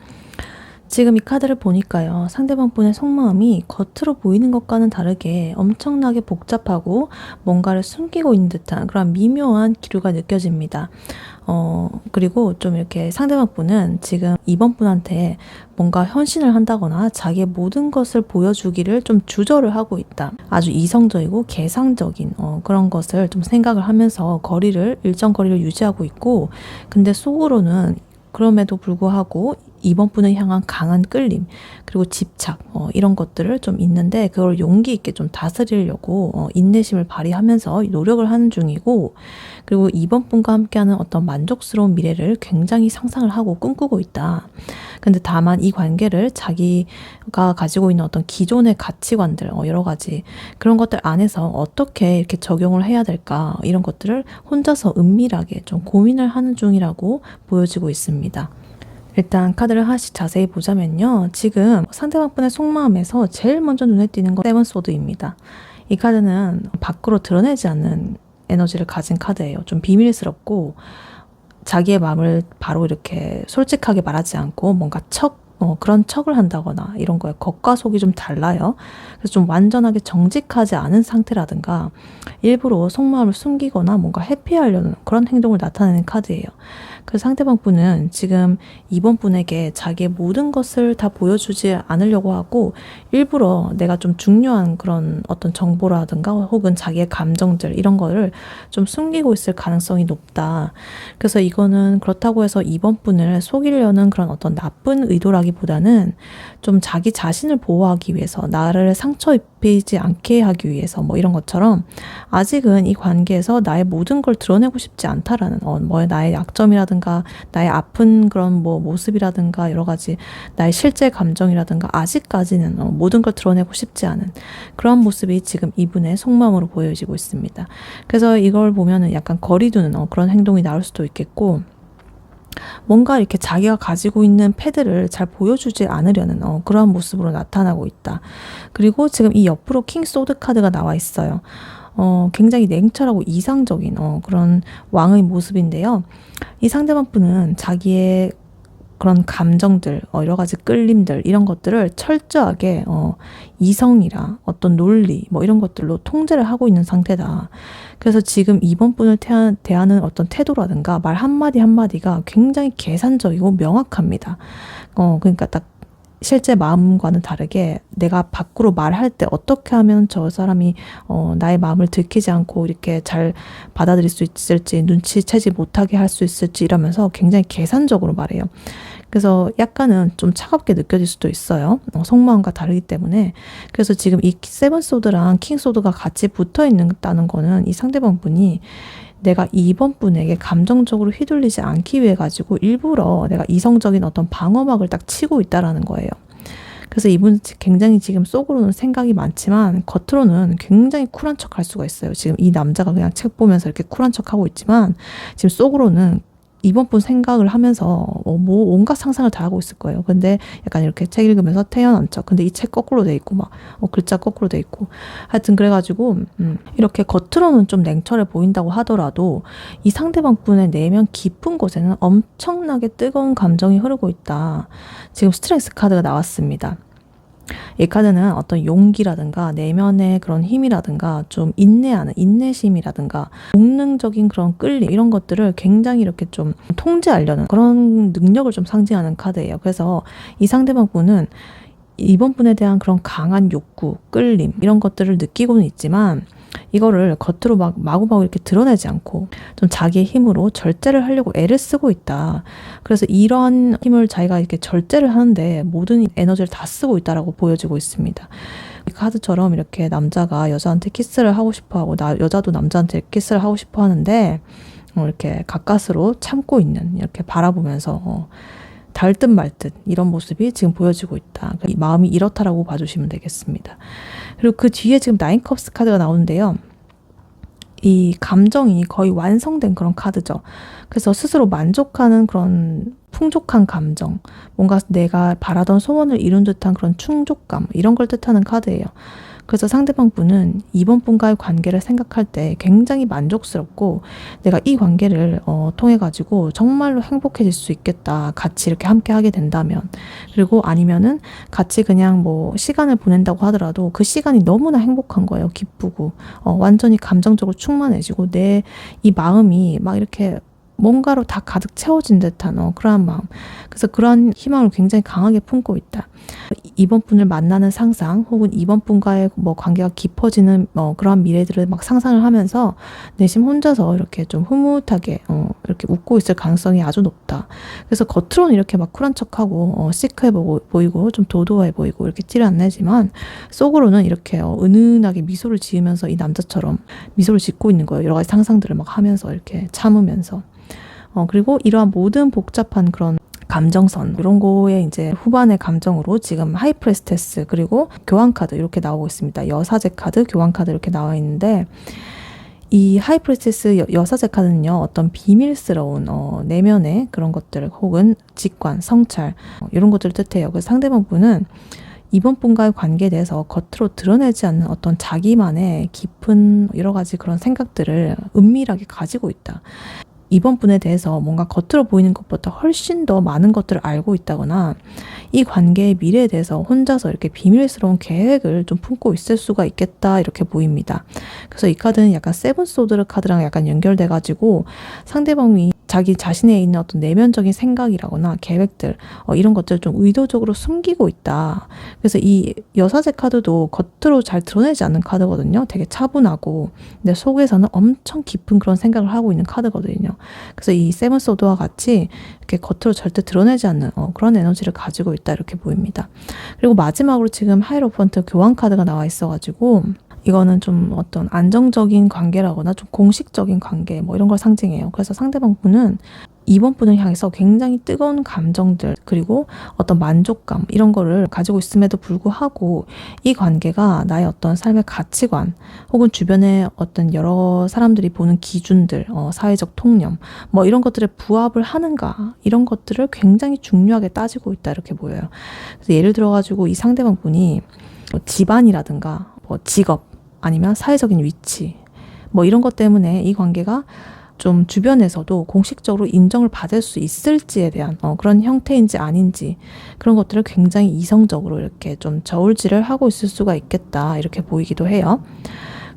지금 이 카드를 보니까요. 상대방 분의 속마음이 겉으로 보이는 것과는 다르게 엄청나게 복잡하고 뭔가를 숨기고 있는 듯한 그런 미묘한 기류가 느껴집니다. 그리고 좀 이렇게 상대방 분은 지금 2번 분한테 뭔가 헌신을 한다거나 자기의 모든 것을 보여주기를 좀 주저를 하고 있다. 아주 이성적이고 계상적인 그런 것을 좀 생각을 하면서 일정 거리를 유지하고 있고, 근데 속으로는 그럼에도 불구하고 2번 분을 향한 강한 끌림, 그리고 집착 이런 것들을 좀 있는데 그걸 용기 있게 좀 다스리려고 인내심을 발휘하면서 노력을 하는 중이고, 그리고 2번 분과 함께하는 어떤 만족스러운 미래를 굉장히 상상을 하고 꿈꾸고 있다. 근데 다만 이 관계를 자기가 가지고 있는 어떤 기존의 가치관들 여러 가지 그런 것들 안에서 어떻게 이렇게 적용을 해야 될까, 이런 것들을 혼자서 은밀하게 좀 고민을 하는 중이라고 보여지고 있습니다. 일단 카드를 하나씩 자세히 보자면요. 지금 상대방분의 속마음에서 제일 먼저 눈에 띄는 건 세븐 소드입니다. 이 카드는 밖으로 드러내지 않는 에너지를 가진 카드예요. 좀 비밀스럽고 자기의 마음을 바로 이렇게 솔직하게 말하지 않고 뭔가 그런 척을 한다거나 이런 거에 겉과 속이 좀 달라요. 그래서 좀 완전하게 정직하지 않은 상태라든가 일부러 속마음을 숨기거나 뭔가 회피하려는 그런 행동을 나타내는 카드예요. 그래서 상대방 분은 지금 2번 분에게 자기의 모든 것을 다 보여주지 않으려고 하고 일부러 내가 좀 중요한 그런 어떤 정보라든가 혹은 자기의 감정들 이런 거를 좀 숨기고 있을 가능성이 높다. 그래서 이거는 그렇다고 해서 2번 분을 속이려는 그런 어떤 나쁜 의도라기보다는 좀 자기 자신을 보호하기 위해서, 나를 상처 입히지 않게 하기 위해서 뭐 이런 것처럼 아직은 이 관계에서 나의 모든 걸 드러내고 싶지 않다라는 나의 약점이라든가 나의 아픈 그런 뭐 모습이라든가 여러 가지 나의 실제 감정이라든가 아직까지는 모든 걸 드러내고 싶지 않은 그런 모습이 지금 이분의 속마음으로 보여지고 있습니다. 그래서 이걸 보면은 약간 거리두는 그런 행동이 나올 수도 있겠고, 뭔가 이렇게 자기가 가지고 있는 패드를 잘 보여주지 않으려는 그러한 모습으로 나타나고 있다. 그리고 지금 이 옆으로 킹 소드 카드가 나와 있어요. 굉장히 냉철하고 이상적인 그런 왕의 모습인데요. 이 상대방 분은 자기의 그런 감정들, 여러 가지 끌림들 이런 것들을 철저하게 이성이랑 어떤 논리 뭐 이런 것들로 통제를 하고 있는 상태다. 그래서 지금 2번 분을 대하는 어떤 태도라든가 말 한마디 한마디가 굉장히 계산적이고 명확합니다. 그러니까 딱 실제 마음과는 다르게 내가 밖으로 말할 때 어떻게 하면 저 사람이 나의 마음을 들키지 않고 이렇게 잘 받아들일 수 있을지, 눈치채지 못하게 할 수 있을지 이러면서 굉장히 계산적으로 말해요. 그래서 약간은 좀 차갑게 느껴질 수도 있어요. 속마음과 다르기 때문에. 그래서 지금 이 세븐소드랑 킹소드가 같이 붙어 있다는 거는 이 상대방 분이 내가 2번 분에게 감정적으로 휘둘리지 않기 위해 가지고 일부러 내가 이성적인 어떤 방어막을 딱 치고 있다라는 거예요. 그래서 이분 굉장히 지금 속으로는 생각이 많지만 겉으로는 굉장히 쿨한 척 할 수가 있어요. 지금 이 남자가 그냥 책 보면서 이렇게 쿨한 척 하고 있지만 지금 속으로는 이번 분 생각을 하면서 뭐 온갖 상상을 다 하고 있을 거예요. 근데 약간 이렇게 책 읽으면서 태연한 척. 근데 이 책 거꾸로 돼 있고 막 글자 거꾸로 돼 있고 하여튼 그래가지고 이렇게 겉으로는 좀 냉철해 보인다고 하더라도 이 상대방 분의 내면 깊은 곳에는 엄청나게 뜨거운 감정이 흐르고 있다. 지금 스트렝스 카드가 나왔습니다. 이 카드는 어떤 용기라든가 내면의 그런 힘이라든가 좀 인내하는 인내심이라든가 본능적인 그런 끌림 이런 것들을 굉장히 이렇게 좀 통제하려는 그런 능력을 좀 상징하는 카드예요. 그래서 이 상대방 분은 이번 분에 대한 그런 강한 욕구, 끌림 이런 것들을 느끼고는 있지만 이거를 겉으로 막 마구마구 이렇게 드러내지 않고 좀 자기의 힘으로 절제를 하려고 애를 쓰고 있다. 그래서 이러한 힘을 자기가 이렇게 절제를 하는데 모든 에너지를 다 쓰고 있다라고 보여지고 있습니다. 이 카드처럼 이렇게 남자가 여자한테 키스를 하고 싶어 하고 여자도 남자한테 키스를 하고 싶어 하는데 이렇게 가까스로 참고 있는 이렇게 바라보면서 닿을 듯 말 듯 이런 모습이 지금 보여지고 있다. 이 마음이 이렇다라고 봐주시면 되겠습니다. 그리고 그 뒤에 지금 나인컵스 카드가 나오는데요. 이 감정이 거의 완성된 그런 카드죠. 그래서 스스로 만족하는 그런 풍족한 감정, 뭔가 내가 바라던 소원을 이룬 듯한 그런 충족감 이런 걸 뜻하는 카드예요. 그래서 상대방 분은 이번 분과의 관계를 생각할 때 굉장히 만족스럽고 내가 이 관계를 통해 가지고 정말로 행복해질 수 있겠다. 같이 이렇게 함께 하게 된다면. 그리고 아니면은 같이 그냥 뭐 시간을 보낸다고 하더라도 그 시간이 너무나 행복한 거예요. 기쁘고 완전히 감정적으로 충만해지고 내 이 마음이 막 이렇게 뭔가로 다 가득 채워진 듯한 그러한 마음. 그래서 그러한 희망을 굉장히 강하게 품고 있다. 이번 분을 만나는 상상 혹은 이번 분과의 뭐 관계가 깊어지는 그러한 미래들을 막 상상을 하면서 내심 혼자서 이렇게 좀 흐뭇하게 이렇게 웃고 있을 가능성이 아주 높다. 그래서 겉으로는 이렇게 막 쿨한 척하고 시크해 보이고 좀 도도해 보이고 이렇게 티를 안 내지만 속으로는 이렇게 은은하게 미소를 지으면서 이 남자처럼 미소를 짓고 있는 거예요. 여러 가지 상상들을 막 하면서 이렇게 참으면서. 그리고 이러한 모든 복잡한 그런 감정선 이런 거에 이제 후반의 감정으로 지금 하이프레스테스 그리고 교환카드 이렇게 나오고 있습니다. 여사제 카드, 교환카드 이렇게 나와 있는데 이 하이프레스테스 여사제 카드는요. 어떤 비밀스러운 내면의 그런 것들 혹은 직관, 성찰 이런 것들을 뜻해요. 그래서 상대방 분은 이번 분과의 관계에 대해서 겉으로 드러내지 않는 어떤 자기만의 깊은 여러 가지 그런 생각들을 은밀하게 가지고 있다. 이번 분에 대해서 뭔가 겉으로 보이는 것보다 훨씬 더 많은 것들을 알고 있다거나 이 관계의 미래에 대해서 혼자서 이렇게 비밀스러운 계획을 좀 품고 있을 수가 있겠다 이렇게 보입니다. 그래서 이 카드는 약간 세븐소드 카드랑 약간 연결돼가지고 상대방이 자기 자신에 있는 어떤 내면적인 생각이라거나 계획들 이런 것들을 좀 의도적으로 숨기고 있다. 그래서 이 여사제 카드도 겉으로 잘 드러내지 않는 카드거든요. 되게 차분하고 내 속에서는 엄청 깊은 그런 생각을 하고 있는 카드거든요. 그래서 이 세븐소드와 같이 이렇게 겉으로 절대 드러내지 않는 그런 에너지를 가지고 있다 이렇게 보입니다. 그리고 마지막으로 지금 하이로펀트 교환 카드가 나와 있어가지고 이거는 좀 어떤 안정적인 관계라거나 좀 공식적인 관계 뭐 이런 걸 상징해요. 그래서 상대방 분은 이번 분을 향해서 굉장히 뜨거운 감정들 그리고 어떤 만족감 이런 거를 가지고 있음에도 불구하고 이 관계가 나의 어떤 삶의 가치관 혹은 주변의 어떤 여러 사람들이 보는 기준들 사회적 통념 뭐 이런 것들에 부합을 하는가 이런 것들을 굉장히 중요하게 따지고 있다 이렇게 보여요. 그래서 예를 들어가지고 이 상대방 분이 뭐 집안이라든가 뭐 직업 아니면 사회적인 위치 뭐 이런 것 때문에 이 관계가 좀 주변에서도 공식적으로 인정을 받을 수 있을지에 대한 그런 형태인지 아닌지 그런 것들을 굉장히 이성적으로 이렇게 좀 저울질을 하고 있을 수가 있겠다 이렇게 보이기도 해요.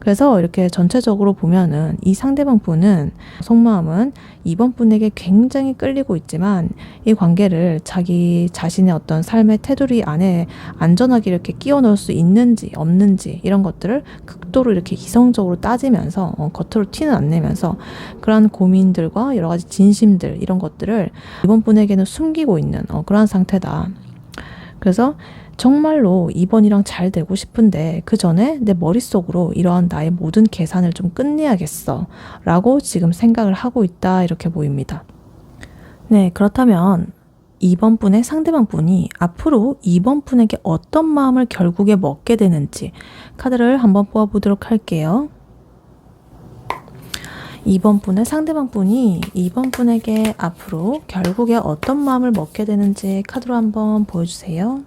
그래서 이렇게 전체적으로 보면은 이 상대방 분은 속마음은 2번 분에게 굉장히 끌리고 있지만 이 관계를 자기 자신의 어떤 삶의 테두리 안에 안전하게 이렇게 끼워 넣을 수 있는지 없는지 이런 것들을 극도로 이렇게 이성적으로 따지면서 겉으로 티는 안 내면서 그러한 고민들과 여러 가지 진심들 이런 것들을 2번 분에게는 숨기고 있는 그러한 상태다. 그래서 정말로 2번이랑 잘 되고 싶은데 그 전에 내 머릿속으로 이러한 나의 모든 계산을 좀 끝내야겠어 라고 지금 생각을 하고 있다 이렇게 보입니다. 네, 그렇다면 2번 분의 상대방 분이 앞으로 2번 분에게 어떤 마음을 결국에 먹게 되는지 카드를 한번 뽑아보도록 할게요. 2번 분의 상대방 분이 2번 분에게 앞으로 결국에 어떤 마음을 먹게 되는지 카드로 한번 보여주세요.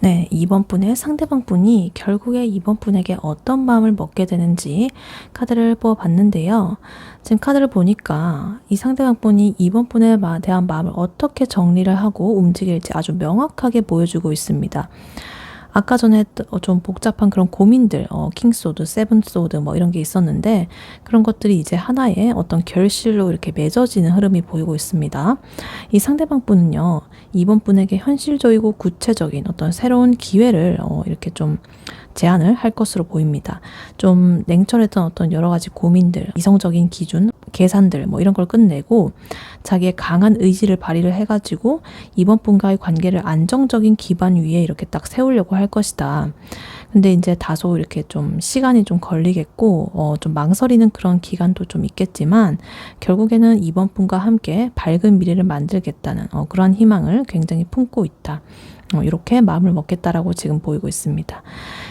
네, 2번 분의 상대방 분이 결국에 2번 분에게 어떤 마음을 먹게 되는지 카드를 뽑아봤는데요. 지금 카드를 보니까 이 상대방 분이 2번 분에 대한 마음을 어떻게 정리를 하고 움직일지 아주 명확하게 보여주고 있습니다. 아까 전에 좀 복잡한 그런 고민들, 킹소드, 세븐소드 뭐 이런 게 있었는데 그런 것들이 이제 하나의 어떤 결실로 이렇게 맺어지는 흐름이 보이고 있습니다. 이 상대방 분은요, 이번 분에게 현실적이고 구체적인 어떤 새로운 기회를 이렇게 좀 제안을 할 것으로 보입니다. 좀 냉철했던 어떤 여러 가지 고민들, 이성적인 기준, 계산들 뭐 이런 걸 끝내고 자기의 강한 의지를 발휘를 해가지고 이번 분과의 관계를 안정적인 기반 위에 이렇게 딱 세우려고 할 것이다. 근데 이제 다소 이렇게 좀 시간이 좀 걸리겠고 좀 망설이는 그런 기간도 좀 있겠지만 결국에는 이번 분과 함께 밝은 미래를 만들겠다는 그런 희망을 굉장히 품고 있다. 이렇게 마음을 먹겠다라고 지금 보이고 있습니다.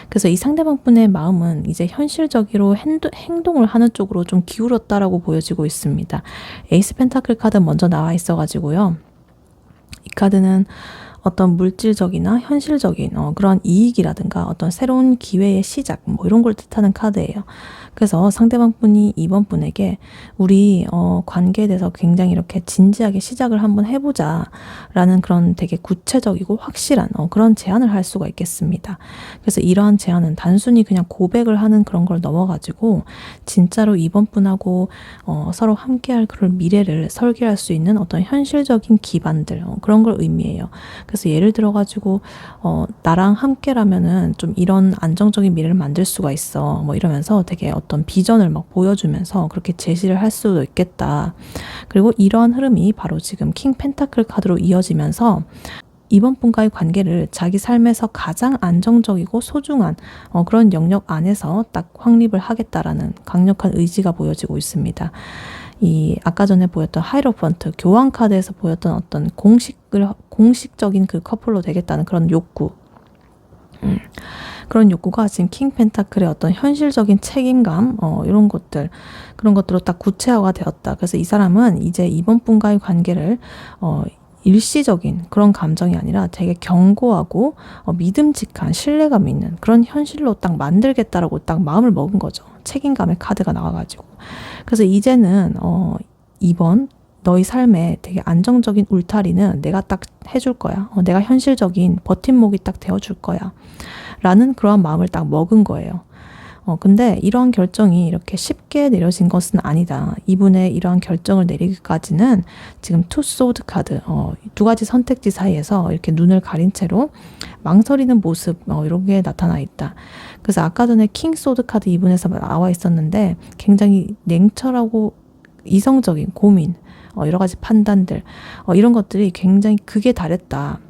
그래서 이 상대방 분의 마음은 이제 현실적으로 행동을 하는 쪽으로 좀 기울었다라고 보여지고 있습니다. 에이스 펜타클 카드 먼저 나와 있어가지고요. 이 카드는 어떤 물질적이나 현실적인 그런 이익이라든가 어떤 새로운 기회의 시작 뭐 이런 걸 뜻하는 카드예요. 그래서 상대방 분이 이번 분에게 우리 관계에 대해서 굉장히 이렇게 진지하게 시작을 한번 해보자 라는 그런 되게 구체적이고 확실한 그런 제안을 할 수가 있겠습니다. 그래서 이러한 제안은 단순히 그냥 고백을 하는 그런 걸 넘어가지고 진짜로 이번 분하고 서로 함께할 그런 미래를 설계할 수 있는 어떤 현실적인 기반들 그런 걸 의미해요. 그래서 예를 들어가지고 나랑 함께라면은 좀 이런 안정적인 미래를 만들 수가 있어 뭐 이러면서 되게 어떤 비전을 막 보여주면서 그렇게 제시를 할 수도 있겠다. 그리고 이러한 흐름이 바로 지금 킹 펜타클 카드로 이어지면서 이번 분과의 관계를 자기 삶에서 가장 안정적이고 소중한 그런 영역 안에서 딱 확립을 하겠다라는 강력한 의지가 보여지고 있습니다. 이 아까 전에 보였던 하이로펀트 교황 카드에서 보였던 어떤 공식적인 그 커플로 되겠다는 그런 욕구, 그런 욕구가 지금 킹 펜타클의 어떤 현실적인 책임감 이런 것들 그런 것들로 딱 구체화가 되었다. 그래서 이 사람은 이제 이번 분과의 관계를 일시적인 그런 감정이 아니라 되게 견고하고 믿음직한 신뢰감 있는 그런 현실로 딱 만들겠다라고 딱 마음을 먹은 거죠. 책임감의 카드가 나와가지고. 그래서 이제는 이번 너희 삶에 되게 안정적인 울타리는 내가 딱 해줄 거야. 내가 현실적인 버팀목이 딱 되어줄 거야. 라는 그런 마음을 딱 먹은 거예요. 근데 이러한 결정이 이렇게 쉽게 내려진 것은 아니다. 이분의 이러한 결정을 내리기까지는 지금 투 소드 카드, 두 가지 선택지 사이에서 이렇게 눈을 가린 채로 망설이는 모습, 이런 게 나타나 있다. 그래서 아까 전에 킹 소드 카드 이분에서 나와 있었는데 굉장히 냉철하고 이성적인 고민, 여러 가지 판단들, 이런 것들이 굉장히 극에 달했다.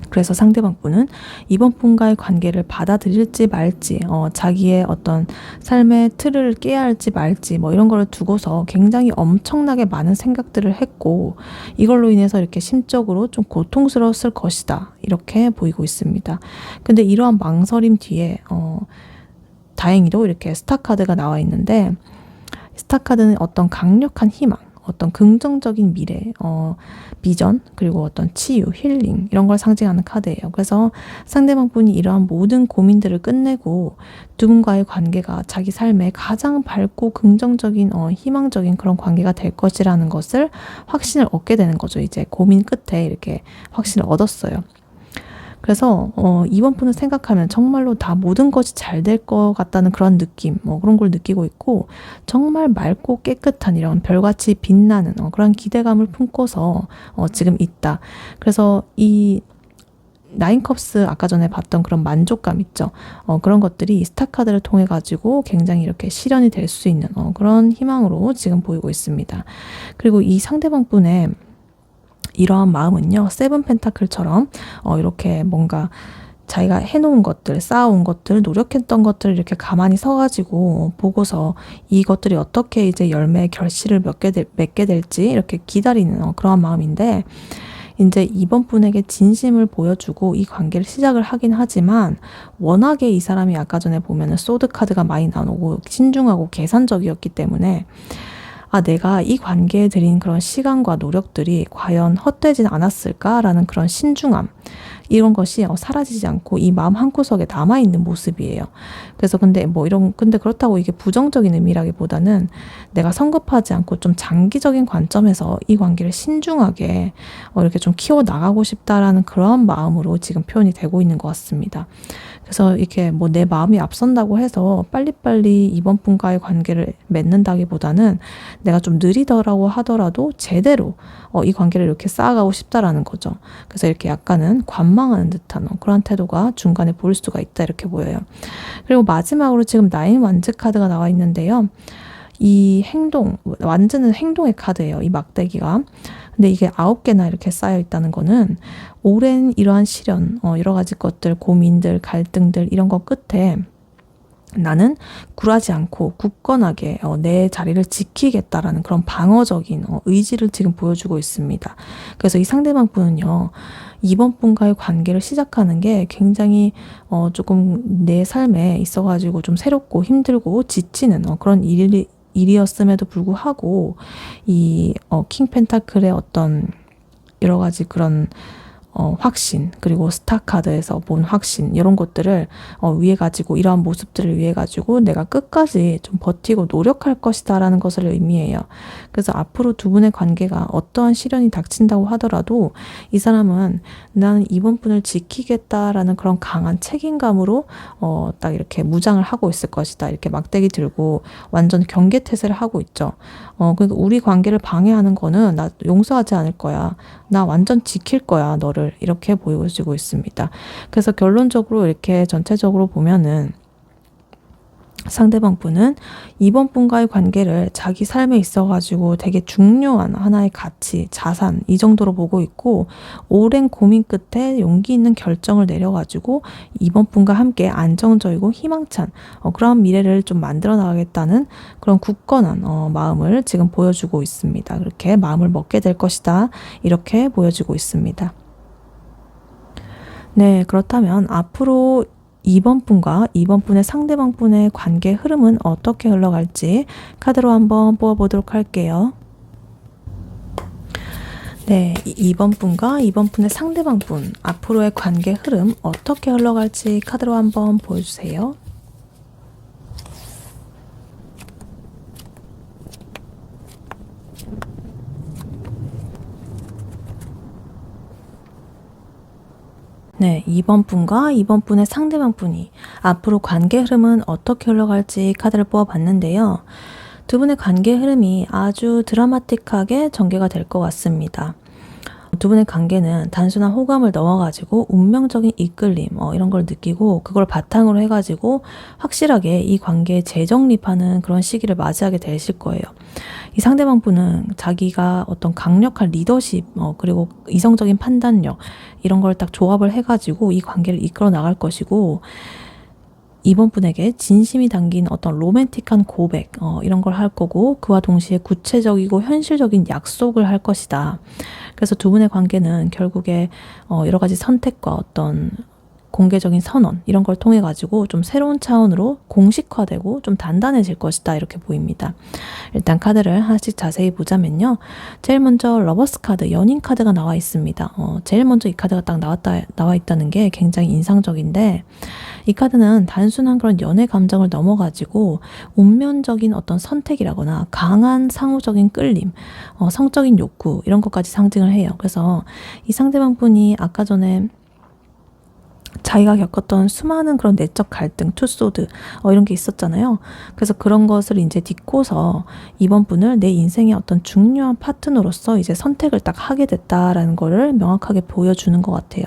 그래서 상대방 분은 이번 분과의 관계를 받아들일지 말지, 자기의 어떤 삶의 틀을 깨야 할지 말지, 뭐 이런 거를 두고서 굉장히 엄청나게 많은 생각들을 했고, 이걸로 인해서 이렇게 심적으로 좀 고통스러웠을 것이다. 이렇게 보이고 있습니다. 근데 이러한 망설임 뒤에, 다행히도 이렇게 스타 카드가 나와 있는데, 스타 카드는 어떤 강력한 희망, 어떤 긍정적인 미래, 비전, 그리고 어떤 치유, 힐링 이런 걸 상징하는 카드예요. 그래서 상대방 분이 이러한 모든 고민들을 끝내고 두 분과의 관계가 자기 삶에 가장 밝고 긍정적인 희망적인 그런 관계가 될 것이라는 것을 확신을 얻게 되는 거죠. 이제 고민 끝에 이렇게 확신을 얻었어요. 그래서 이번 분을 생각하면 정말로 다 모든 것이 잘 될 것 같다는 그런 느낌, 그런 걸 느끼고 있고 정말 맑고 깨끗한 이런 별같이 빛나는 그런 기대감을 품고서 지금 있다. 그래서 이 나인컵스 아까 전에 봤던 그런 만족감 있죠. 그런 것들이 스타 카드를 통해 가지고 굉장히 이렇게 실현이 될 수 있는 그런 희망으로 지금 보이고 있습니다. 그리고 이 상대방 분의 이러한 마음은요, 세븐 펜타클처럼 이렇게 뭔가 자기가 해놓은 것들, 쌓아온 것들, 노력했던 것들을 이렇게 가만히 서가지고 보고서 이것들이 어떻게 이제 열매의 결실을 맺게 될지 이렇게 기다리는 그러한 마음인데, 이제 이번 분에게 진심을 보여주고 이 관계를 시작을 하긴 하지만 워낙에 이 사람이 아까 전에 보면은 소드 카드가 많이 나오고 신중하고 계산적이었기 때문에 내가 이 관계에 들인 그런 시간과 노력들이 과연 헛되진 않았을까라는 그런 신중함, 이런 것이 사라지지 않고 이 마음 한구석에 남아있는 모습이에요. 그래서 근데 그렇다고 이게 부정적인 의미라기보다는 내가 성급하지 않고 좀 장기적인 관점에서 이 관계를 신중하게 이렇게 좀 키워나가고 싶다라는 그런 마음으로 지금 표현이 되고 있는 것 같습니다. 그래서 이렇게 내 마음이 앞선다고 해서 빨리빨리 이번 분과의 관계를 맺는다기보다는 내가 좀 느리더라고 하더라도 제대로 이 관계를 이렇게 쌓아가고 싶다라는 거죠. 그래서 이렇게 약간은 관망하는 듯한 그런 태도가 중간에 보일 수가 있다, 이렇게 보여요. 그리고 마지막으로 지금 나인 완즈 카드가 나와 있는데요. 이 완즈는 행동의 카드예요. 이 막대기가. 근데 이게 9개나 이렇게 쌓여 있다는 거는 오랜 이러한 시련, 여러 가지 것들, 고민들, 갈등들 이런 거 끝에 나는 굴하지 않고 굳건하게 내 자리를 지키겠다라는 그런 방어적인 의지를 지금 보여주고 있습니다. 그래서 이 상대방 분은요, 이번 분과의 관계를 시작하는 게 굉장히 조금 내 삶에 있어가지고 좀 새롭고 힘들고 지치는 그런 일이었음에도 불구하고 이 킹 펜타클의 어떤 여러 가지 그런 확신, 그리고 스타 카드에서 본 확신, 이런 것들을 위해 가지고, 이러한 모습들을 위해 가지고 내가 끝까지 좀 버티고 노력할 것이다 라는 것을 의미해요. 그래서 앞으로 두 분의 관계가 어떠한 시련이 닥친다고 하더라도 이 사람은 나는 이번 분을 지키겠다라는 그런 강한 책임감으로 딱 이렇게 무장을 하고 있을 것이다, 이렇게 막대기 들고 완전 경계태세를 하고 있죠. 그러니까 우리 관계를 방해하는 거는 나 용서하지 않을 거야, 나 완전 지킬 거야 너를, 이렇게 보여지고 있습니다. 그래서 결론적으로 이렇게 전체적으로 보면은 상대방 분은 이번 분과의 관계를 자기 삶에 있어가지고 되게 중요한 하나의 가치, 자산, 이 정도로 보고 있고, 오랜 고민 끝에 용기 있는 결정을 내려가지고 이번 분과 함께 안정적이고 희망찬 그런 미래를 좀 만들어 나가겠다는 그런 굳건한 마음을 지금 보여주고 있습니다. 그렇게 마음을 먹게 될 것이다, 이렇게 보여지고 있습니다. 네, 그렇다면 앞으로 이번 분과 이번 분의 상대방 분의 관계 흐름은 어떻게 흘러갈지 카드로 한번 뽑아보도록 할게요. 네, 이번 분과 이번 분의 상대방 분 앞으로의 관계 흐름 어떻게 흘러갈지 카드로 한번 보여주세요. 네, 이번 분과 이번 분의 상대방 분이 앞으로 관계 흐름은 어떻게 흘러갈지 카드를 뽑아봤는데요. 두 분의 관계 흐름이 아주 드라마틱하게 전개가 될 것 같습니다. 두 분의 관계는 단순한 호감을 넘어가지고 운명적인 이끌림 이런 걸 느끼고, 그걸 바탕으로 해가지고 확실하게 이 관계에 재정립하는 그런 시기를 맞이하게 되실 거예요. 이 상대방 분은 자기가 어떤 강력한 리더십 그리고 이성적인 판단력, 이런 걸 딱 조합을 해가지고 이 관계를 이끌어 나갈 것이고, 이번 분에게 진심이 담긴 어떤 로맨틱한 고백 이런 걸 할 거고, 그와 동시에 구체적이고 현실적인 약속을 할 것이다. 그래서 두 분의 관계는 결국에 여러 가지 선택과 어떤 공개적인 선언 이런 걸 통해 가지고 좀 새로운 차원으로 공식화되고 좀 단단해질 것이다 이렇게 보입니다. 일단 카드를 하나씩 자세히 보자면요. 제일 먼저 러버스 카드, 연인 카드가 나와 있습니다. 제일 먼저 이 카드가 딱 나와 있다는 게 굉장히 인상적인데, 이 카드는 단순한 그런 연애 감정을 넘어가지고 운명적인 어떤 선택이라거나 강한 상호적인 끌림, 성적인 욕구 이런 것까지 상징을 해요. 그래서 이 상대방 분이 아까 전에 자기가 겪었던 수많은 그런 내적 갈등, 투소드 이런 게 있었잖아요. 그래서 그런 것을 이제 딛고서 이번 분을 내 인생의 어떤 중요한 파트너로서 이제 선택을 딱 하게 됐다라는 거를 명확하게 보여주는 것 같아요.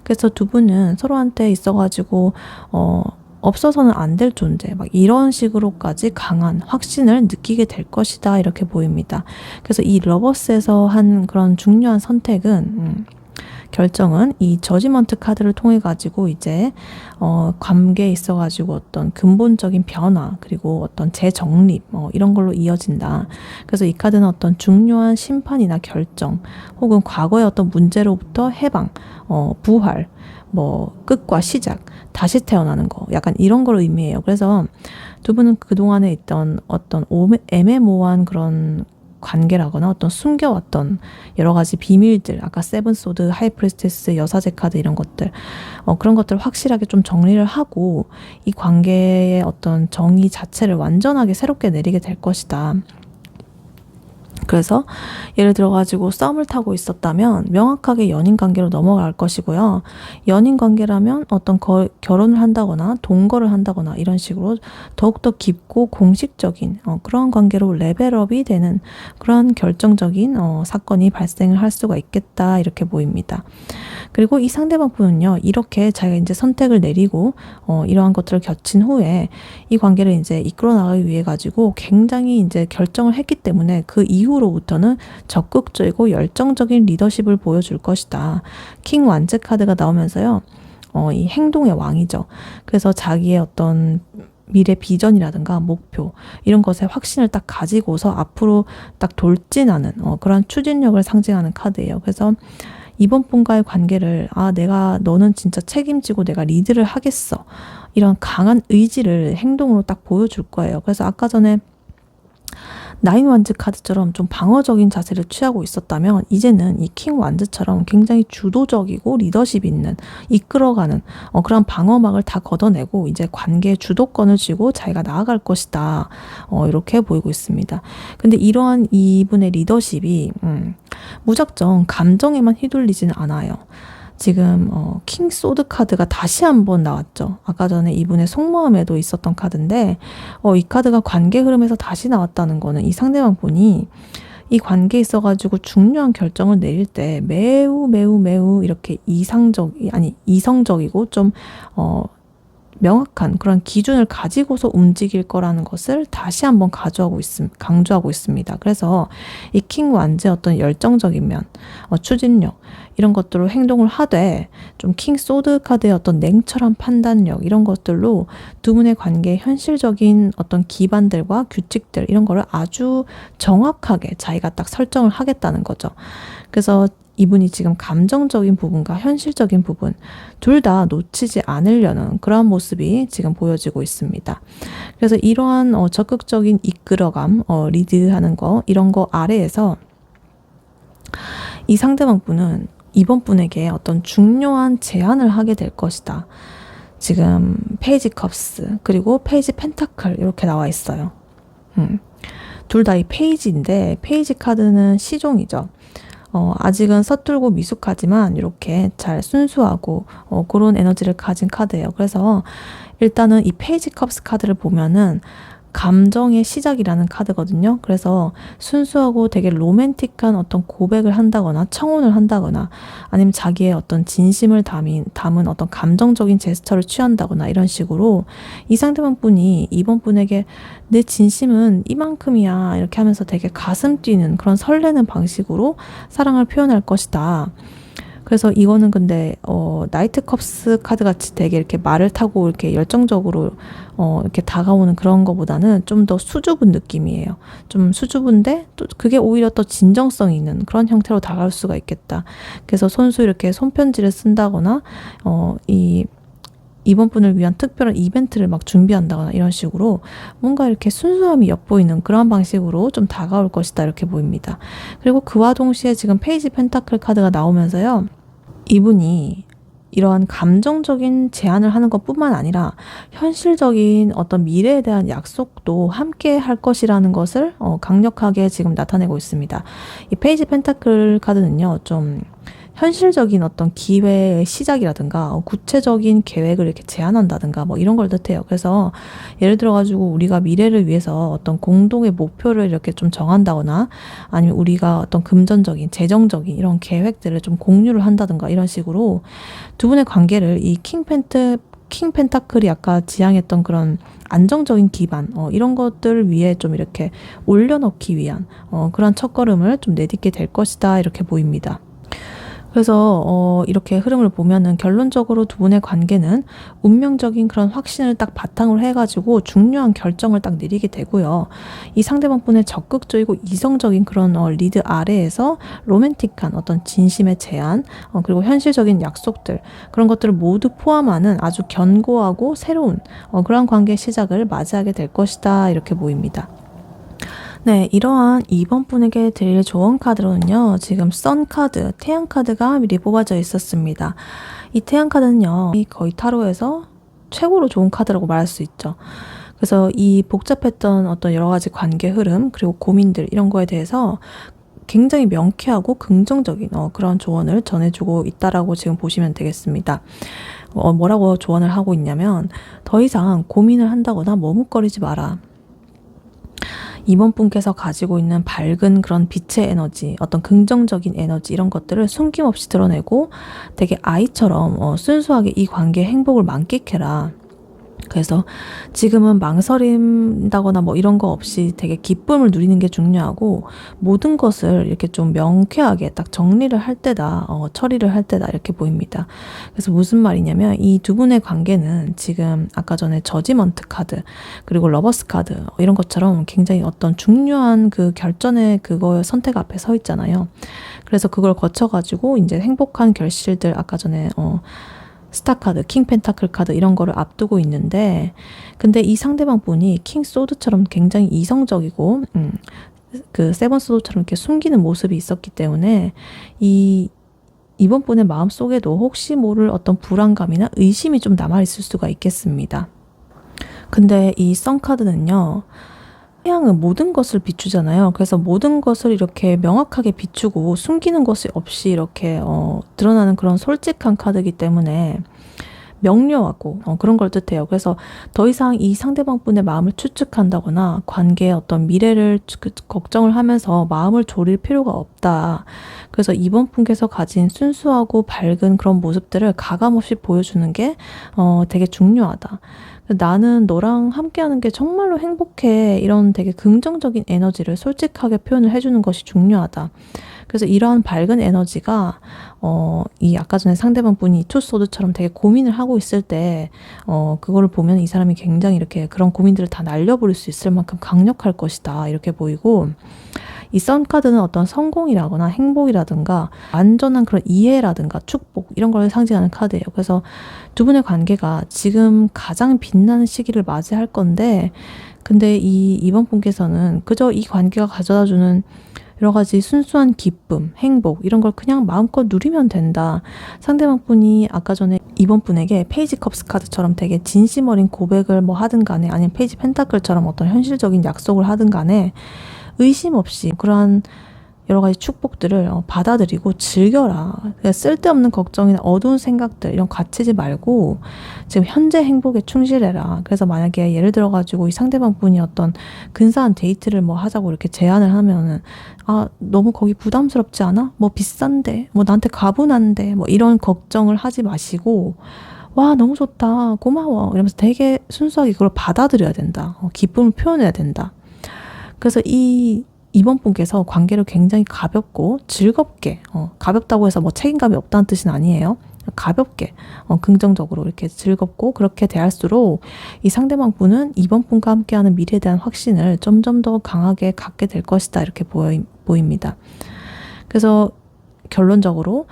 그래서 두 분은 서로한테 있어가지고 없어서는 안 될 존재, 막 이런 식으로까지 강한 확신을 느끼게 될 것이다 이렇게 보입니다. 그래서 이 러버스에서 한 그런 중요한 선택은 결정은 이 저지먼트 카드를 통해 가지고 이제 관계에 있어 가지고 어떤 근본적인 변화 그리고 어떤 재정립 이런 걸로 이어진다. 그래서 이 카드는 어떤 중요한 심판이나 결정 혹은 과거의 어떤 문제로부터 해방, 부활, 끝과 시작, 다시 태어나는 거 약간 이런 걸 의미해요. 그래서 두 분은 그동안에 있던 어떤 애매모호한 그런 관계라거나 어떤 숨겨왔던 여러 가지 비밀들, 아까 세븐소드, 하이프리스테스, 여사제 카드 이런 것들, 그런 것들을 확실하게 좀 정리를 하고 이 관계의 어떤 정의 자체를 완전하게 새롭게 내리게 될 것이다. 그래서 예를 들어가지고 썸을 타고 있었다면 명확하게 연인 관계로 넘어갈 것이고요. 연인 관계라면 어떤 결혼을 한다거나 동거를 한다거나 이런 식으로 더욱더 깊고 공식적인 그런 관계로 레벨업이 되는 그런 결정적인 사건이 발생을 할 수가 있겠다 이렇게 보입니다. 그리고 이 상대방 분은요, 이렇게 자기가 이제 선택을 내리고 이러한 것들을 겪은 후에 이 관계를 이제 이끌어 나가기 위해 가지고 굉장히 이제 결정을 했기 때문에 그 이후로부터는 적극적이고 열정적인 리더십을 보여줄 것이다. 킹 완즈 카드가 나오면서요, 이 행동의 왕이죠. 그래서 자기의 어떤 미래 비전이라든가 목표 이런 것에 확신을 딱 가지고서 앞으로 딱 돌진하는 그런 추진력을 상징하는 카드예요. 그래서 이번 분과의 관계를 너는 진짜 책임지고 내가 리드를 하겠어. 이런 강한 의지를 행동으로 딱 보여줄 거예요. 그래서 아까 전에 나인 완즈 카드처럼 좀 방어적인 자세를 취하고 있었다면 이제는 이 킹 완즈처럼 굉장히 주도적이고 리더십 있는 이끌어가는 그런 방어막을 다 걷어내고 이제 관계의 주도권을 쥐고 자기가 나아갈 것이다. 이렇게 보이고 있습니다. 근데 이러한 이분의 리더십이 무작정 감정에만 휘둘리지는 않아요. 지금 킹 소드 카드가 다시 한번 나왔죠. 아까 전에 이분의 속마음에도 있었던 카드인데 이 카드가 관계 흐름에서 다시 나왔다는 거는 이 상대방 분이 이 관계에 있어가지고 중요한 결정을 내릴 때 매우 이렇게 이성적이고 좀 명확한 그런 기준을 가지고서 움직일 거라는 것을 다시 한번 강조하고 있습니다. 그래서 이 킹 완즈의 어떤 열정적인 면, 추진력 이런 것들로 행동을 하되 좀 킹 소드 카드의 어떤 냉철한 판단력 이런 것들로 두 분의 관계의 현실적인 어떤 기반들과 규칙들 이런 거를 아주 정확하게 자기가 딱 설정을 하겠다는 거죠. 그래서 이분이 지금 감정적인 부분과 현실적인 부분 둘 다 놓치지 않으려는 그러한 모습이 지금 보여지고 있습니다. 그래서 이러한 적극적인 이끌어감, 리드하는 거 이런 거 아래에서 이 상대방 분은 이번 분에게 어떤 중요한 제안을 하게 될 것이다. 지금 페이지 컵스 그리고 페이지 펜타클 이렇게 나와 있어요. 둘 다 이 페이지인데 페이지 카드는 시종이죠. 아직은 서툴고 미숙하지만 이렇게 잘 순수하고 그런 에너지를 가진 카드예요. 그래서 일단은 이 페이지 컵스 카드를 보면은 감정의 시작이라는 카드거든요. 그래서 순수하고 되게 로맨틱한 어떤 고백을 한다거나 청혼을 한다거나 아니면 자기의 어떤 진심을 담은 어떤 감정적인 제스처를 취한다거나 이런 식으로 이 상대방 분이 이번 분에게 내 진심은 이만큼이야 이렇게 하면서 되게 가슴 뛰는 그런 설레는 방식으로 사랑을 표현할 것이다. 그래서 이거는 근데 나이트 컵스 카드 같이 되게 이렇게 말을 타고 이렇게 열정적으로 이렇게 다가오는 그런 거보다는 좀 더 수줍은 느낌이에요. 좀 수줍은데 또 그게 오히려 더 진정성이 있는 그런 형태로 다가올 수가 있겠다. 그래서 손수 이렇게 손편지를 쓴다거나 이 이번 분을 위한 특별한 이벤트를 막 준비한다거나 이런 식으로 뭔가 이렇게 순수함이 엿보이는 그런 방식으로 좀 다가올 것이다 이렇게 보입니다. 그리고 그와 동시에 지금 페이지 펜타클 카드가 나오면서요. 이분이 이러한 감정적인 제안을 하는 것뿐만 아니라 현실적인 어떤 미래에 대한 약속도 함께 할 것이라는 것을 강력하게 지금 나타내고 있습니다. 이 페이지 펜타클 카드는요, 좀 현실적인 어떤 기회의 시작이라든가 구체적인 계획을 이렇게 제안한다든가 뭐 이런 걸 뜻해요. 그래서 예를 들어가지고 우리가 미래를 위해서 어떤 공동의 목표를 이렇게 좀 정한다거나 아니면 우리가 어떤 금전적인, 재정적인 이런 계획들을 좀 공유를 한다든가 이런 식으로 두 분의 관계를 이 킹 펜타클이 아까 지향했던 그런 안정적인 기반 이런 것들을 위해 좀 이렇게 올려놓기 위한 그런 첫걸음을 좀 내딛게 될 것이다 이렇게 보입니다. 그래서 이렇게 흐름을 보면은 결론적으로 두 분의 관계는 운명적인 그런 확신을 딱 바탕으로 해가지고 중요한 결정을 딱 내리게 되고요. 이 상대방 분의 적극적이고 이성적인 그런 리드 아래에서 로맨틱한 어떤 진심의 제안 그리고 현실적인 약속들 그런 것들을 모두 포함하는 아주 견고하고 새로운 그런 관계의 시작을 맞이하게 될 것이다 이렇게 보입니다. 네, 이러한 2번 분에게 드릴 조언 카드로는요, 지금 선 카드, 태양 카드가 미리 뽑아져 있었습니다. 이 태양 카드는요, 거의 타로에서 최고로 좋은 카드라고 말할 수 있죠. 그래서 이 복잡했던 어떤 여러 가지 관계 흐름, 그리고 고민들, 이런 거에 대해서 굉장히 명쾌하고 긍정적인 그런 조언을 전해주고 있다라고 지금 보시면 되겠습니다. 뭐라고 조언을 하고 있냐면, 더 이상 고민을 한다거나 머뭇거리지 마라. 이번 분께서 가지고 있는 밝은 그런 빛의 에너지, 어떤 긍정적인 에너지 이런 것들을 숨김없이 드러내고 되게 아이처럼 순수하게 이 관계의 행복을 만끽해라. 그래서 지금은 망설인다거나 뭐 이런 거 없이 되게 기쁨을 누리는 게 중요하고 모든 것을 이렇게 좀 명쾌하게 딱 정리를 할 때다, 처리를 할 때다 이렇게 보입니다. 그래서 무슨 말이냐면 이 두 분의 관계는 지금 아까 전에 저지먼트 카드 그리고 러버스 카드 이런 것처럼 굉장히 어떤 중요한 그 결전의 그거 선택 앞에 서 있잖아요. 그래서 그걸 거쳐가지고 이제 행복한 결실들 아까 전에 스타 카드, 킹 펜타클 카드 이런 거를 앞두고 있는데 근데 이 상대방 분이 킹 소드처럼 굉장히 이성적이고 그 세븐 소드처럼 이렇게 숨기는 모습이 있었기 때문에 이번 분의 마음 속에도 혹시 모를 어떤 불안감이나 의심이 좀 남아있을 수가 있겠습니다. 근데 이 선 카드는요, 태양은 모든 것을 비추잖아요. 그래서 모든 것을 이렇게 명확하게 비추고 숨기는 것이 없이 이렇게 드러나는 그런 솔직한 카드이기 때문에 명료하고 그런 걸 뜻해요. 그래서 더 이상 이 상대방 분의 마음을 추측한다거나 관계의 어떤 미래를 걱정을 하면서 마음을 졸일 필요가 없다. 그래서 이번 분께서 가진 순수하고 밝은 그런 모습들을 가감없이 보여주는 게 되게 중요하다. 나는 너랑 함께하는 게 정말로 행복해. 이런 되게 긍정적인 에너지를 솔직하게 표현을 해주는 것이 중요하다. 그래서 이러한 밝은 에너지가 이 아까 전에 상대방 분이 투소드처럼 되게 고민을 하고 있을 때 그거를 보면 이 사람이 굉장히 이렇게 그런 고민들을 다 날려버릴 수 있을 만큼 강력할 것이다 이렇게 보이고, 이 선 카드는 어떤 성공이라거나 행복이라든가 완전한 그런 이해라든가 축복 이런 걸 상징하는 카드예요. 그래서 두 분의 관계가 지금 가장 빛나는 시기를 맞이할 건데, 근데 이번 분께서는 그저 이 관계가 가져다주는 여러 가지 순수한 기쁨, 행복 이런 걸 그냥 마음껏 누리면 된다. 상대방 분이 아까 전에 이번 분에게 페이지 컵스 카드처럼 되게 진심 어린 고백을 뭐 하든 간에 아니면 페이지 펜타클처럼 어떤 현실적인 약속을 하든 간에 의심 없이 그러한 여러 가지 축복들을 받아들이고 즐겨라. 쓸데없는 걱정이나 어두운 생각들 이런 갖추지 말고 지금 현재 행복에 충실해라. 그래서 만약에 예를 들어가지고 이 상대방 분이 어떤 근사한 데이트를 뭐 하자고 이렇게 제안을 하면은 너무 거기 부담스럽지 않아? 뭐 비싼데 뭐 나한테 가분한데 뭐 이런 걱정을 하지 마시고 와 너무 좋다 고마워 이러면서 되게 순수하게 그걸 받아들여야 된다. 기쁨을 표현해야 된다. 그래서 이번 분께서 관계를 굉장히 가볍고 즐겁게 가볍다고 해서 뭐 책임감이 없다는 뜻은 아니에요. 가볍게 긍정적으로 이렇게 즐겁고 그렇게 대할수록 이 상대방 분은 이번 분과 함께하는 미래에 대한 확신을 점점 더 강하게 갖게 될 것이다 이렇게 보입니다. 그래서 결론적으로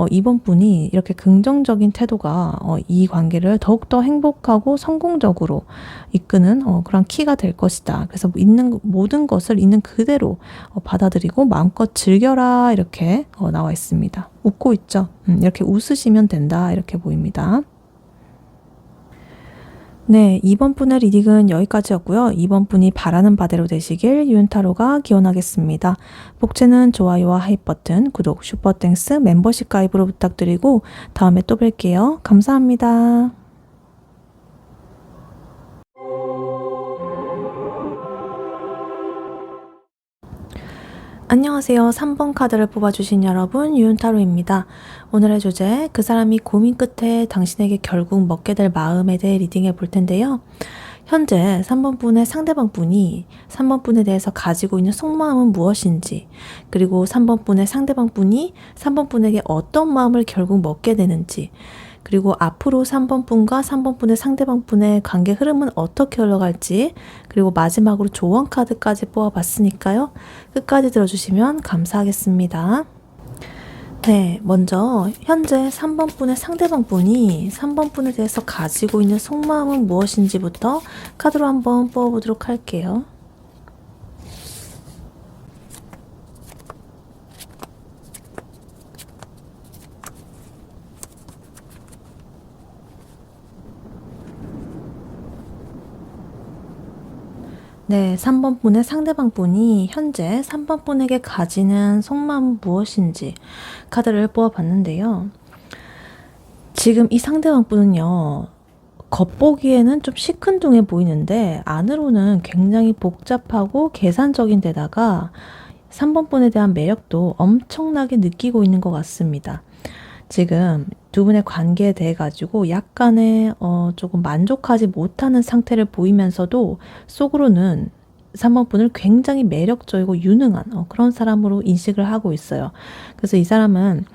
이번 분이 이렇게 긍정적인 태도가 이 관계를 더욱더 행복하고 성공적으로 이끄는 그런 키가 될 것이다. 그래서 있는 모든 것을 있는 그대로 받아들이고 마음껏 즐겨라 이렇게 나와 있습니다. 웃고 있죠. 이렇게 웃으시면 된다 이렇게 보입니다. 네, 이번 분의 리딩은 여기까지였고요. 이번 분이 바라는 바대로 되시길 유은타로가 기원하겠습니다. 복채는 좋아요와 하이 버튼, 구독, 슈퍼땡스, 멤버십 가입으로 부탁드리고 다음에 또 뵐게요. 감사합니다. 안녕하세요. 3번 카드를 뽑아주신 여러분, 유은타로입니다. 오늘의 주제, 그 사람이 고민 끝에 당신에게 결국 먹게 될 마음에 대해 리딩해 볼 텐데요. 현재 3번 분의 상대방 분이 3번 분에 대해서 가지고 있는 속마음은 무엇인지, 그리고 3번 분의 상대방 분이 3번 분에게 어떤 마음을 결국 먹게 되는지, 그리고 앞으로 3번 분과 3번 분의 상대방 분의 관계 흐름은 어떻게 흘러갈지, 그리고 마지막으로 조언 카드까지 뽑아봤으니까요. 끝까지 들어주시면 감사하겠습니다. 네, 먼저 현재 3번 분의 상대방 분이 3번 분에 대해서 가지고 있는 속마음은 무엇인지부터 카드로 한번 뽑아보도록 할게요. 네, 3번 분의 상대방 분이 현재 3번 분에게 가지는 속마음은 무엇인지 카드를 뽑아봤는데요. 지금 이 상대방 분은요, 겉보기에는 좀 시큰둥해 보이는데 안으로는 굉장히 복잡하고 계산적인 데다가 3번 분에 대한 매력도 엄청나게 느끼고 있는 것 같습니다. 지금 두 분의 관계에 대해 가지고 약간의 조금 만족하지 못하는 상태를 보이면서도 속으로는 3번 분을 굉장히 매력적이고 유능한 그런 사람으로 인식을 하고 있어요. 그래서 이 사람은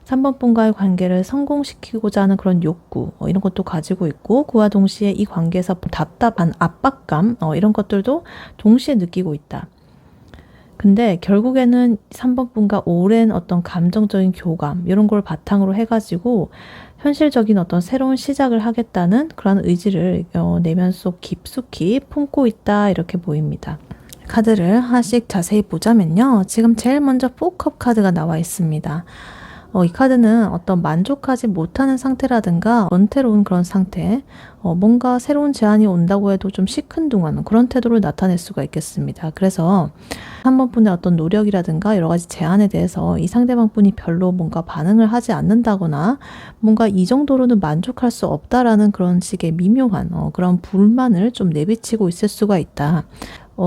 3번 분과의 관계를 성공시키고자 하는 그런 욕구 이런 것도 가지고 있고, 그와 동시에 이 관계에서 답답한 압박감 이런 것들도 동시에 느끼고 있다. 근데 결국에는 3번 분과 오랜 어떤 감정적인 교감 이런 걸 바탕으로 해가지고 현실적인 어떤 새로운 시작을 하겠다는 그런 의지를 내면 속 깊숙이 품고 있다 이렇게 보입니다. 카드를 하나씩 자세히 보자면요. 지금 제일 먼저 4컵 카드가 나와 있습니다. 이 카드는 어떤 만족하지 못하는 상태라든가 원태로운 그런 상태, 뭔가 새로운 제안이 온다고 해도 좀 시큰둥한 그런 태도를 나타낼 수가 있겠습니다. 그래서 3번 분의 어떤 노력이라든가 여러 가지 제안에 대해서 이 상대방 분이 별로 뭔가 반응을 하지 않는다거나 뭔가 이 정도로는 만족할 수 없다라는 그런 식의 미묘한 그런 불만을 좀 내비치고 있을 수가 있다.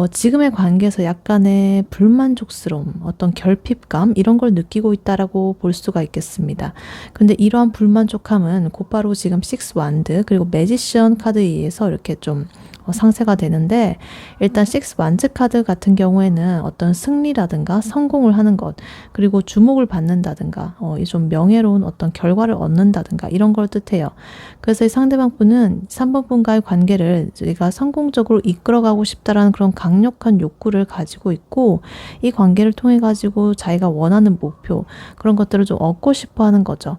지금의 관계에서 약간의 불만족스러움, 어떤 결핍감 이런 걸 느끼고 있다라고 볼 수가 있겠습니다. 근데 이러한 불만족함은 곧바로 지금 6 완드 그리고 매지션 카드에 의해서 이렇게 좀 상쇄가 되는데, 일단 6 완즈 카드 같은 경우에는 어떤 승리라든가 성공을 하는 것, 그리고 주목을 받는다든가 좀 명예로운 어떤 결과를 얻는다든가 이런 걸 뜻해요. 그래서 이 상대방 분은 3번 분과의 관계를 저희가 성공적으로 이끌어가고 싶다라는 그런 강력한 욕구를 가지고 있고, 이 관계를 통해 가지고 자기가 원하는 목표 그런 것들을 좀 얻고 싶어 하는 거죠.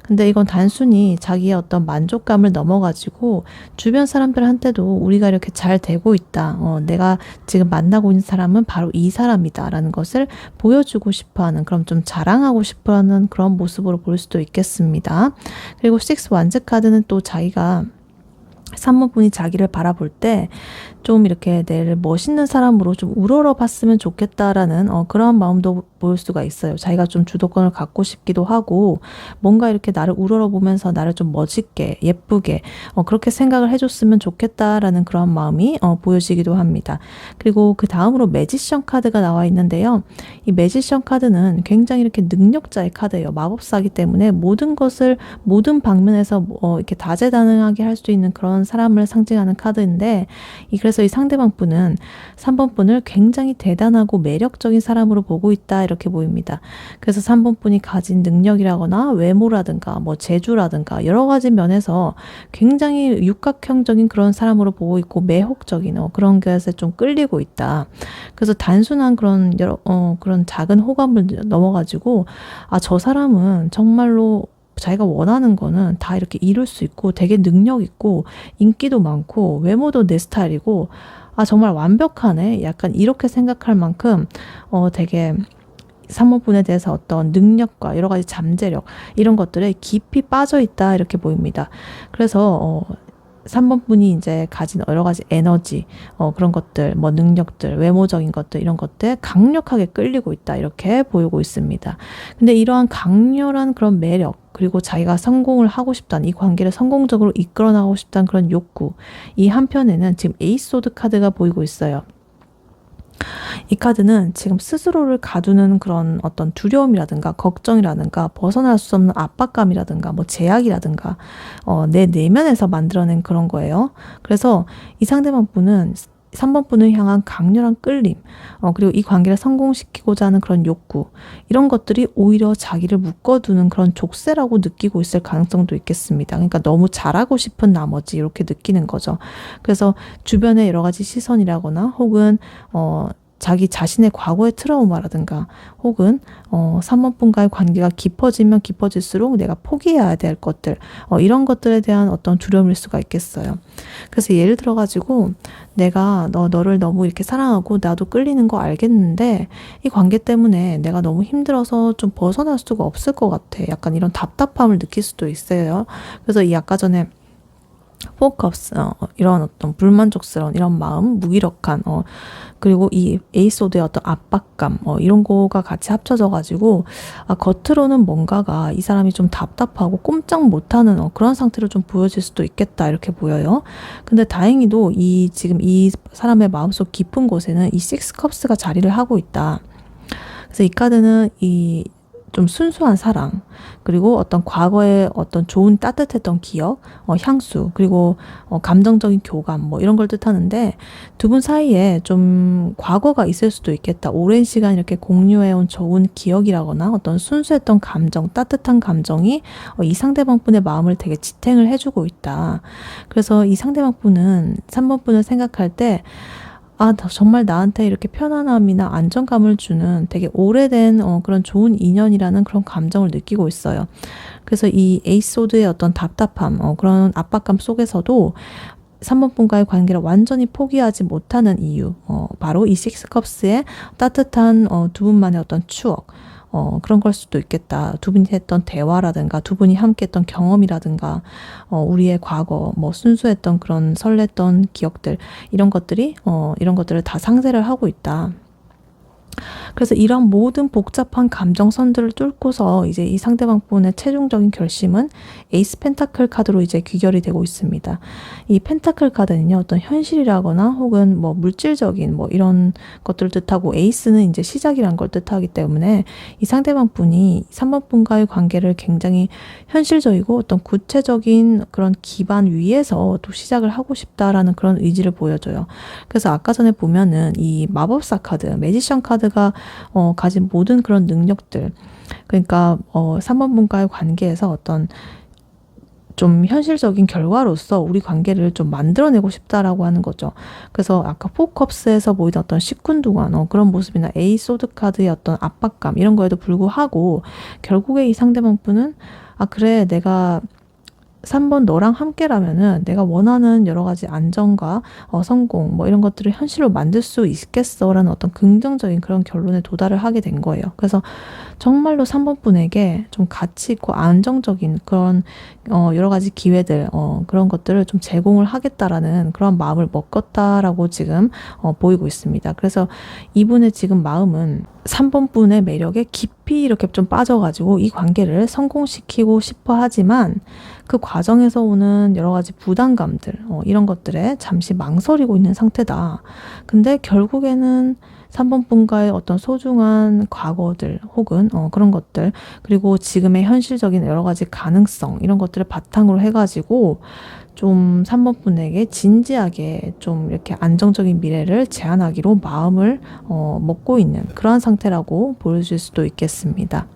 근데 이건 단순히 자기의 어떤 만족감을 넘어가지고 주변 사람들한테도 우리가 이렇게 잘 되고 있다. 내가 지금 만나고 있는 사람은 바로 이 사람이다. 라는 것을 보여주고 싶어 하는, 그럼 좀 자랑하고 싶어 하는 그런 모습으로 볼 수도 있겠습니다. 그리고 6 완즈 카드는 또 자기가 3번 분이 자기를 바라볼 때 좀 이렇게 내를 멋있는 사람으로 좀 우러러 봤으면 좋겠다라는 그런 마음도 보일 수가 있어요. 자기가 좀 주도권을 갖고 싶기도 하고, 뭔가 이렇게 나를 우러러 보면서 나를 좀 멋있게 예쁘게 그렇게 생각을 해줬으면 좋겠다라는 그런 마음이 보여지기도 합니다. 그리고 그 다음으로 매지션 카드가 나와 있는데요. 이 매지션 카드는 굉장히 이렇게 능력자의 카드예요. 마법사이기 때문에 모든 것을 모든 방면에서 이렇게 다재다능하게 할 수 있는 그런 사람을 상징하는 카드인데 그래서 이 상대방 분은 3번 분을 굉장히 대단하고 매력적인 사람으로 보고 있다 이렇게 보입니다. 그래서 3번 분이 가진 능력이라거나 외모라든가 뭐 재주라든가 여러 가지 면에서 굉장히 육각형적인 그런 사람으로 보고 있고 매혹적인 그런 것에 좀 끌리고 있다. 그래서 단순한 그런 그런 작은 호감을 넘어가지고 저 사람은 정말로 자기가 원하는 거는 다 이렇게 이룰 수 있고 되게 능력 있고 인기도 많고 외모도 내 스타일이고 정말 완벽하네. 약간 이렇게 생각할 만큼 되게 3번 분에 대해서 어떤 능력과 여러 가지 잠재력 이런 것들에 깊이 빠져 있다 이렇게 보입니다. 그래서 3번 분이 이제 가진 여러 가지 에너지, 그런 것들, 뭐 능력들, 외모적인 것들, 이런 것들 강력하게 끌리고 있다. 이렇게 보이고 있습니다. 근데 이러한 강렬한 그런 매력, 그리고 자기가 성공을 하고 싶다는 이 관계를 성공적으로 이끌어 나가고 싶다는 그런 욕구, 이 한편에는 지금 에이스 소드 카드가 보이고 있어요. 이 카드는 지금 스스로를 가두는 그런 어떤 두려움이라든가 걱정이라든가 벗어날 수 없는 압박감이라든가 뭐 제약이라든가 내 내면에서 만들어낸 그런 거예요. 그래서 이 상대방 분은 3번 분을 향한 강렬한 끌림, 그리고 이 관계를 성공시키고자 하는 그런 욕구, 이런 것들이 오히려 자기를 묶어두는 그런 족쇄라고 느끼고 있을 가능성도 있겠습니다. 그러니까 너무 잘하고 싶은 나머지 이렇게 느끼는 거죠. 그래서 주변의 여러 가지 시선이라거나 혹은 자기 자신의 과거의 트라우마라든가 혹은 3번 분과의 관계가 깊어지면 깊어질수록 내가 포기해야 될 것들, 이런 것들에 대한 어떤 두려움일 수가 있겠어요. 그래서 예를 들어가지고 내가 너를 너무 이렇게 사랑하고 나도 끌리는 거 알겠는데 이 관계 때문에 내가 너무 힘들어서 좀 벗어날 수가 없을 것 같아. 약간 이런 답답함을 느낄 수도 있어요. 그래서 이 아까 전에 포커스, 이런 어떤 불만족스러운 이런 마음, 무기력한, 그리고 이 에이소드의 어떤 압박감, 이런 거가 같이 합쳐져가지고, 겉으로는 뭔가가 이 사람이 좀 답답하고 꼼짝 못하는 그런 상태로 좀 보여질 수도 있겠다, 이렇게 보여요. 근데 다행히도 지금 이 사람의 마음속 깊은 곳에는 이 식스 컵스가 자리를 하고 있다. 그래서 이 카드는 좀 순수한 사랑, 그리고 어떤 과거의 어떤 좋은 따뜻했던 기억, 향수, 그리고 감정적인 교감, 뭐 이런 걸 뜻하는데 두 분 사이에 좀 과거가 있을 수도 있겠다. 오랜 시간 이렇게 공유해온 좋은 기억이라거나 어떤 순수했던 감정, 따뜻한 감정이 이 상대방 분의 마음을 되게 지탱을 해주고 있다. 그래서 이 상대방 분은 3번 분을 생각할 때 정말 나한테 이렇게 편안함이나 안정감을 주는 되게 오래된 그런 좋은 인연이라는 그런 감정을 느끼고 있어요. 그래서 이 에이소드의 어떤 답답함, 그런 압박감 속에서도 3번 분과의 관계를 완전히 포기하지 못하는 이유, 바로 이 식스컵스의 따뜻한 두 분만의 어떤 추억, 그런 걸 수도 있겠다. 두 분이 했던 대화라든가 두 분이 함께 했던 경험이라든가 우리의 과거, 뭐 순수했던 그런 설렜던 기억들, 이런 것들을 다 상쇄를 하고 있다. 그래서 이런 모든 복잡한 감정선들을 뚫고서 이제 이 상대방 분의 최종적인 결심은 에이스 펜타클 카드로 이제 귀결이 되고 있습니다. 이 펜타클 카드는요, 어떤 현실이라거나 혹은 뭐 물질적인 뭐 이런 것들을 뜻하고 에이스는 이제 시작이란 걸 뜻하기 때문에 이 상대방 분이 3번 분과의 관계를 굉장히 현실적이고 어떤 구체적인 그런 기반 위에서 또 시작을 하고 싶다라는 그런 의지를 보여줘요. 그래서 아까 전에 보면은 이 마법사 카드, 매지션 카드가 가진 모든 그런 능력들, 그러니까 3번 분과의 관계에서 어떤 좀 현실적인 결과로서 우리 관계를 좀 만들어내고 싶다라고 하는 거죠. 그래서 아까 포컵스에서 보이던 어떤 시큰둥한 그런 모습이나 에이스 소드 카드의 어떤 압박감 이런 거에도 불구하고 결국에 이 상대방 분은 그래, 내가 3번 너랑 함께라면은 내가 원하는 여러 가지 안정과 성공 뭐 이런 것들을 현실로 만들 수 있겠어라는 어떤 긍정적인 그런 결론에 도달을 하게 된 거예요. 그래서 정말로 3번 분에게 좀 가치 있고 안정적인 그런 여러 가지 기회들, 그런 것들을 좀 제공을 하겠다라는 그런 마음을 먹었다라고 지금 보이고 있습니다. 그래서 이분의 지금 마음은 3번 분의 매력에 깊이 이렇게 좀 빠져가지고 이 관계를 성공시키고 싶어 하지만 그 과정에서 오는 여러 가지 부담감들, 이런 것들에 잠시 망설이고 있는 상태다. 근데 결국에는 3번 분과의 어떤 소중한 과거들 혹은 그런 것들, 그리고 지금의 현실적인 여러 가지 가능성, 이런 것들을 바탕으로 해가지고 좀 3번 분에게 진지하게 좀 이렇게 안정적인 미래를 제안하기로 마음을 먹고 있는 그러한 상태라고 보여질 수도 있겠습니다.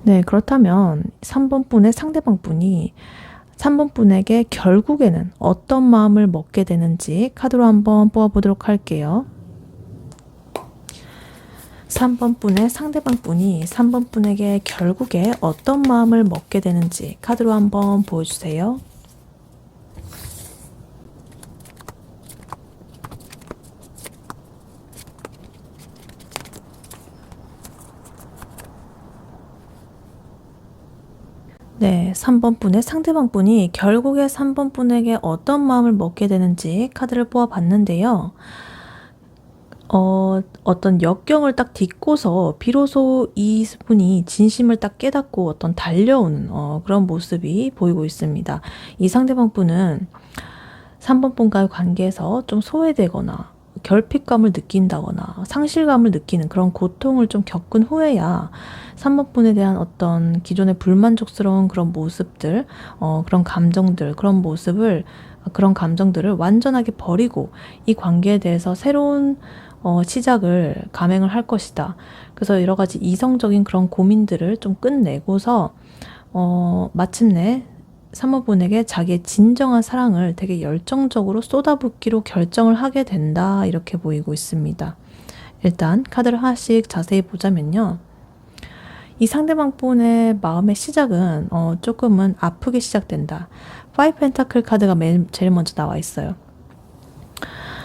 네, 그렇다면 3번 분의 상대방 분이 3번 분에게 결국에는 어떤 마음을 먹게 되는지 카드로 한번 뽑아보도록 할게요. 3번 분의 상대방 분이 3번 분에게 결국에 어떤 마음을 먹게 되는지 카드로 한번 보여주세요. 네, 3번 분의 상대방 분이 결국에 3번 분에게 어떤 마음을 먹게 되는지 카드를 뽑아봤는데요. 어떤 역경을 딱 딛고서 비로소 이 분이 진심을 딱 깨닫고 어떤 달려오는 그런 모습이 보이고 있습니다. 이 상대방 분은 3번 분과의 관계에서 좀 소외되거나 결핍감을 느낀다거나 상실감을 느끼는 그런 고통을 좀 겪은 후에야 3번 분에 대한 어떤 기존의 불만족스러운 그런 모습들, 그런 감정들, 그런 감정들을 완전하게 버리고 이 관계에 대해서 새로운 시작을 감행을 할 것이다. 그래서 여러 가지 이성적인 그런 고민들을 좀 끝내고서 마침내 3번 분에게 자기의 진정한 사랑을 되게 열정적으로 쏟아붓기로 결정을 하게 된다, 이렇게 보이고 있습니다. 일단 카드를 하나씩 자세히 보자면요. 이 상대방 분의 마음의 시작은 조금은 아프게 시작된다. 5 펜타클 카드가 제일 먼저 나와 있어요.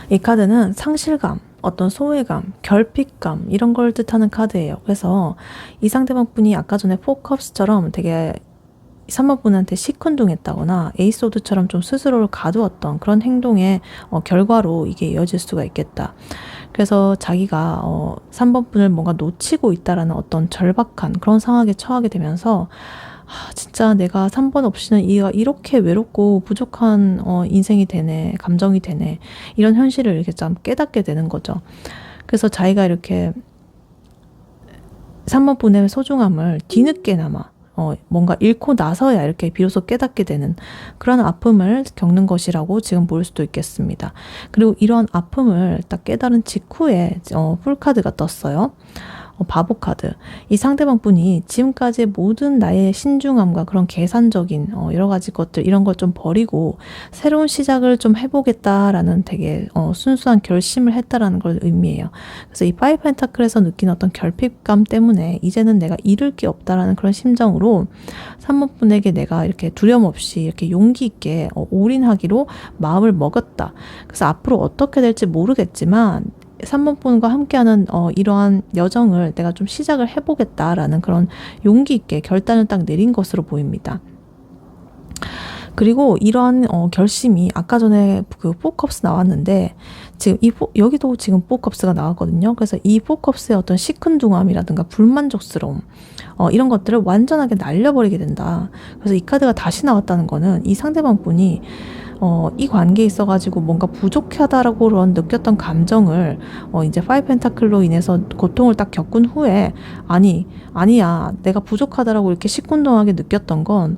이 카드는 상실감, 어떤 소외감, 결핍감, 이런 걸 뜻하는 카드예요. 그래서 이 상대방 분이 아까 전에 4컵스처럼 되게 3번 분한테 시큰둥했다거나 에이스오드처럼 좀 스스로를 가두었던 그런 행동의 결과로 이게 이어질 수가 있겠다. 그래서 자기가 3번 분을 뭔가 놓치고 있다라는 어떤 절박한 그런 상황에 처하게 되면서 진짜 내가 3번 없이는 이렇게 외롭고 부족한 인생이 되네, 감정이 되네, 이런 현실을 이렇게 좀 깨닫게 되는 거죠. 그래서 자기가 이렇게 3번 분의 소중함을 뒤늦게나마 뭔가 잃고 나서야 이렇게 비로소 깨닫게 되는 그런 아픔을 겪는 것이라고 지금 볼 수도 있겠습니다. 그리고 이런 아픔을 딱 깨달은 직후에 풀카드가 떴어요. 바보 카드. 이 상대방 분이 지금까지 모든 나의 신중함과 그런 계산적인 여러 가지 것들, 이런 걸 좀 버리고 새로운 시작을 좀 해보겠다라는 되게 순수한 결심을 했다라는 걸 의미해요. 그래서 이 5 펜타클에서 느낀 어떤 결핍감 때문에 이제는 내가 잃을 게 없다라는 그런 심정으로 3번 분에게 내가 이렇게 두려움 없이 이렇게 용기 있게 올인하기로 마음을 먹었다. 그래서 앞으로 어떻게 될지 모르겠지만 3번 분과 함께하는 이러한 여정을 내가 좀 시작을 해보겠다라는 그런 용기 있게 결단을 딱 내린 것으로 보입니다. 그리고 이러한 결심이 아까 전에 그 4컵스 나왔는데 지금 여기도 지금 4컵스가 나왔거든요. 그래서 이 4컵스의 어떤 시큰둥함이라든가 불만족스러움, 이런 것들을 완전하게 날려버리게 된다. 그래서 이 카드가 다시 나왔다는 거는 이 상대방 분이 이 관계에 있어가지고 뭔가 부족하다라고 느꼈던 감정을 이제 5 펜타클로 인해서 고통을 딱 겪은 후에 아니야, 내가 부족하다라고 이렇게 시큰둥하게 느꼈던 건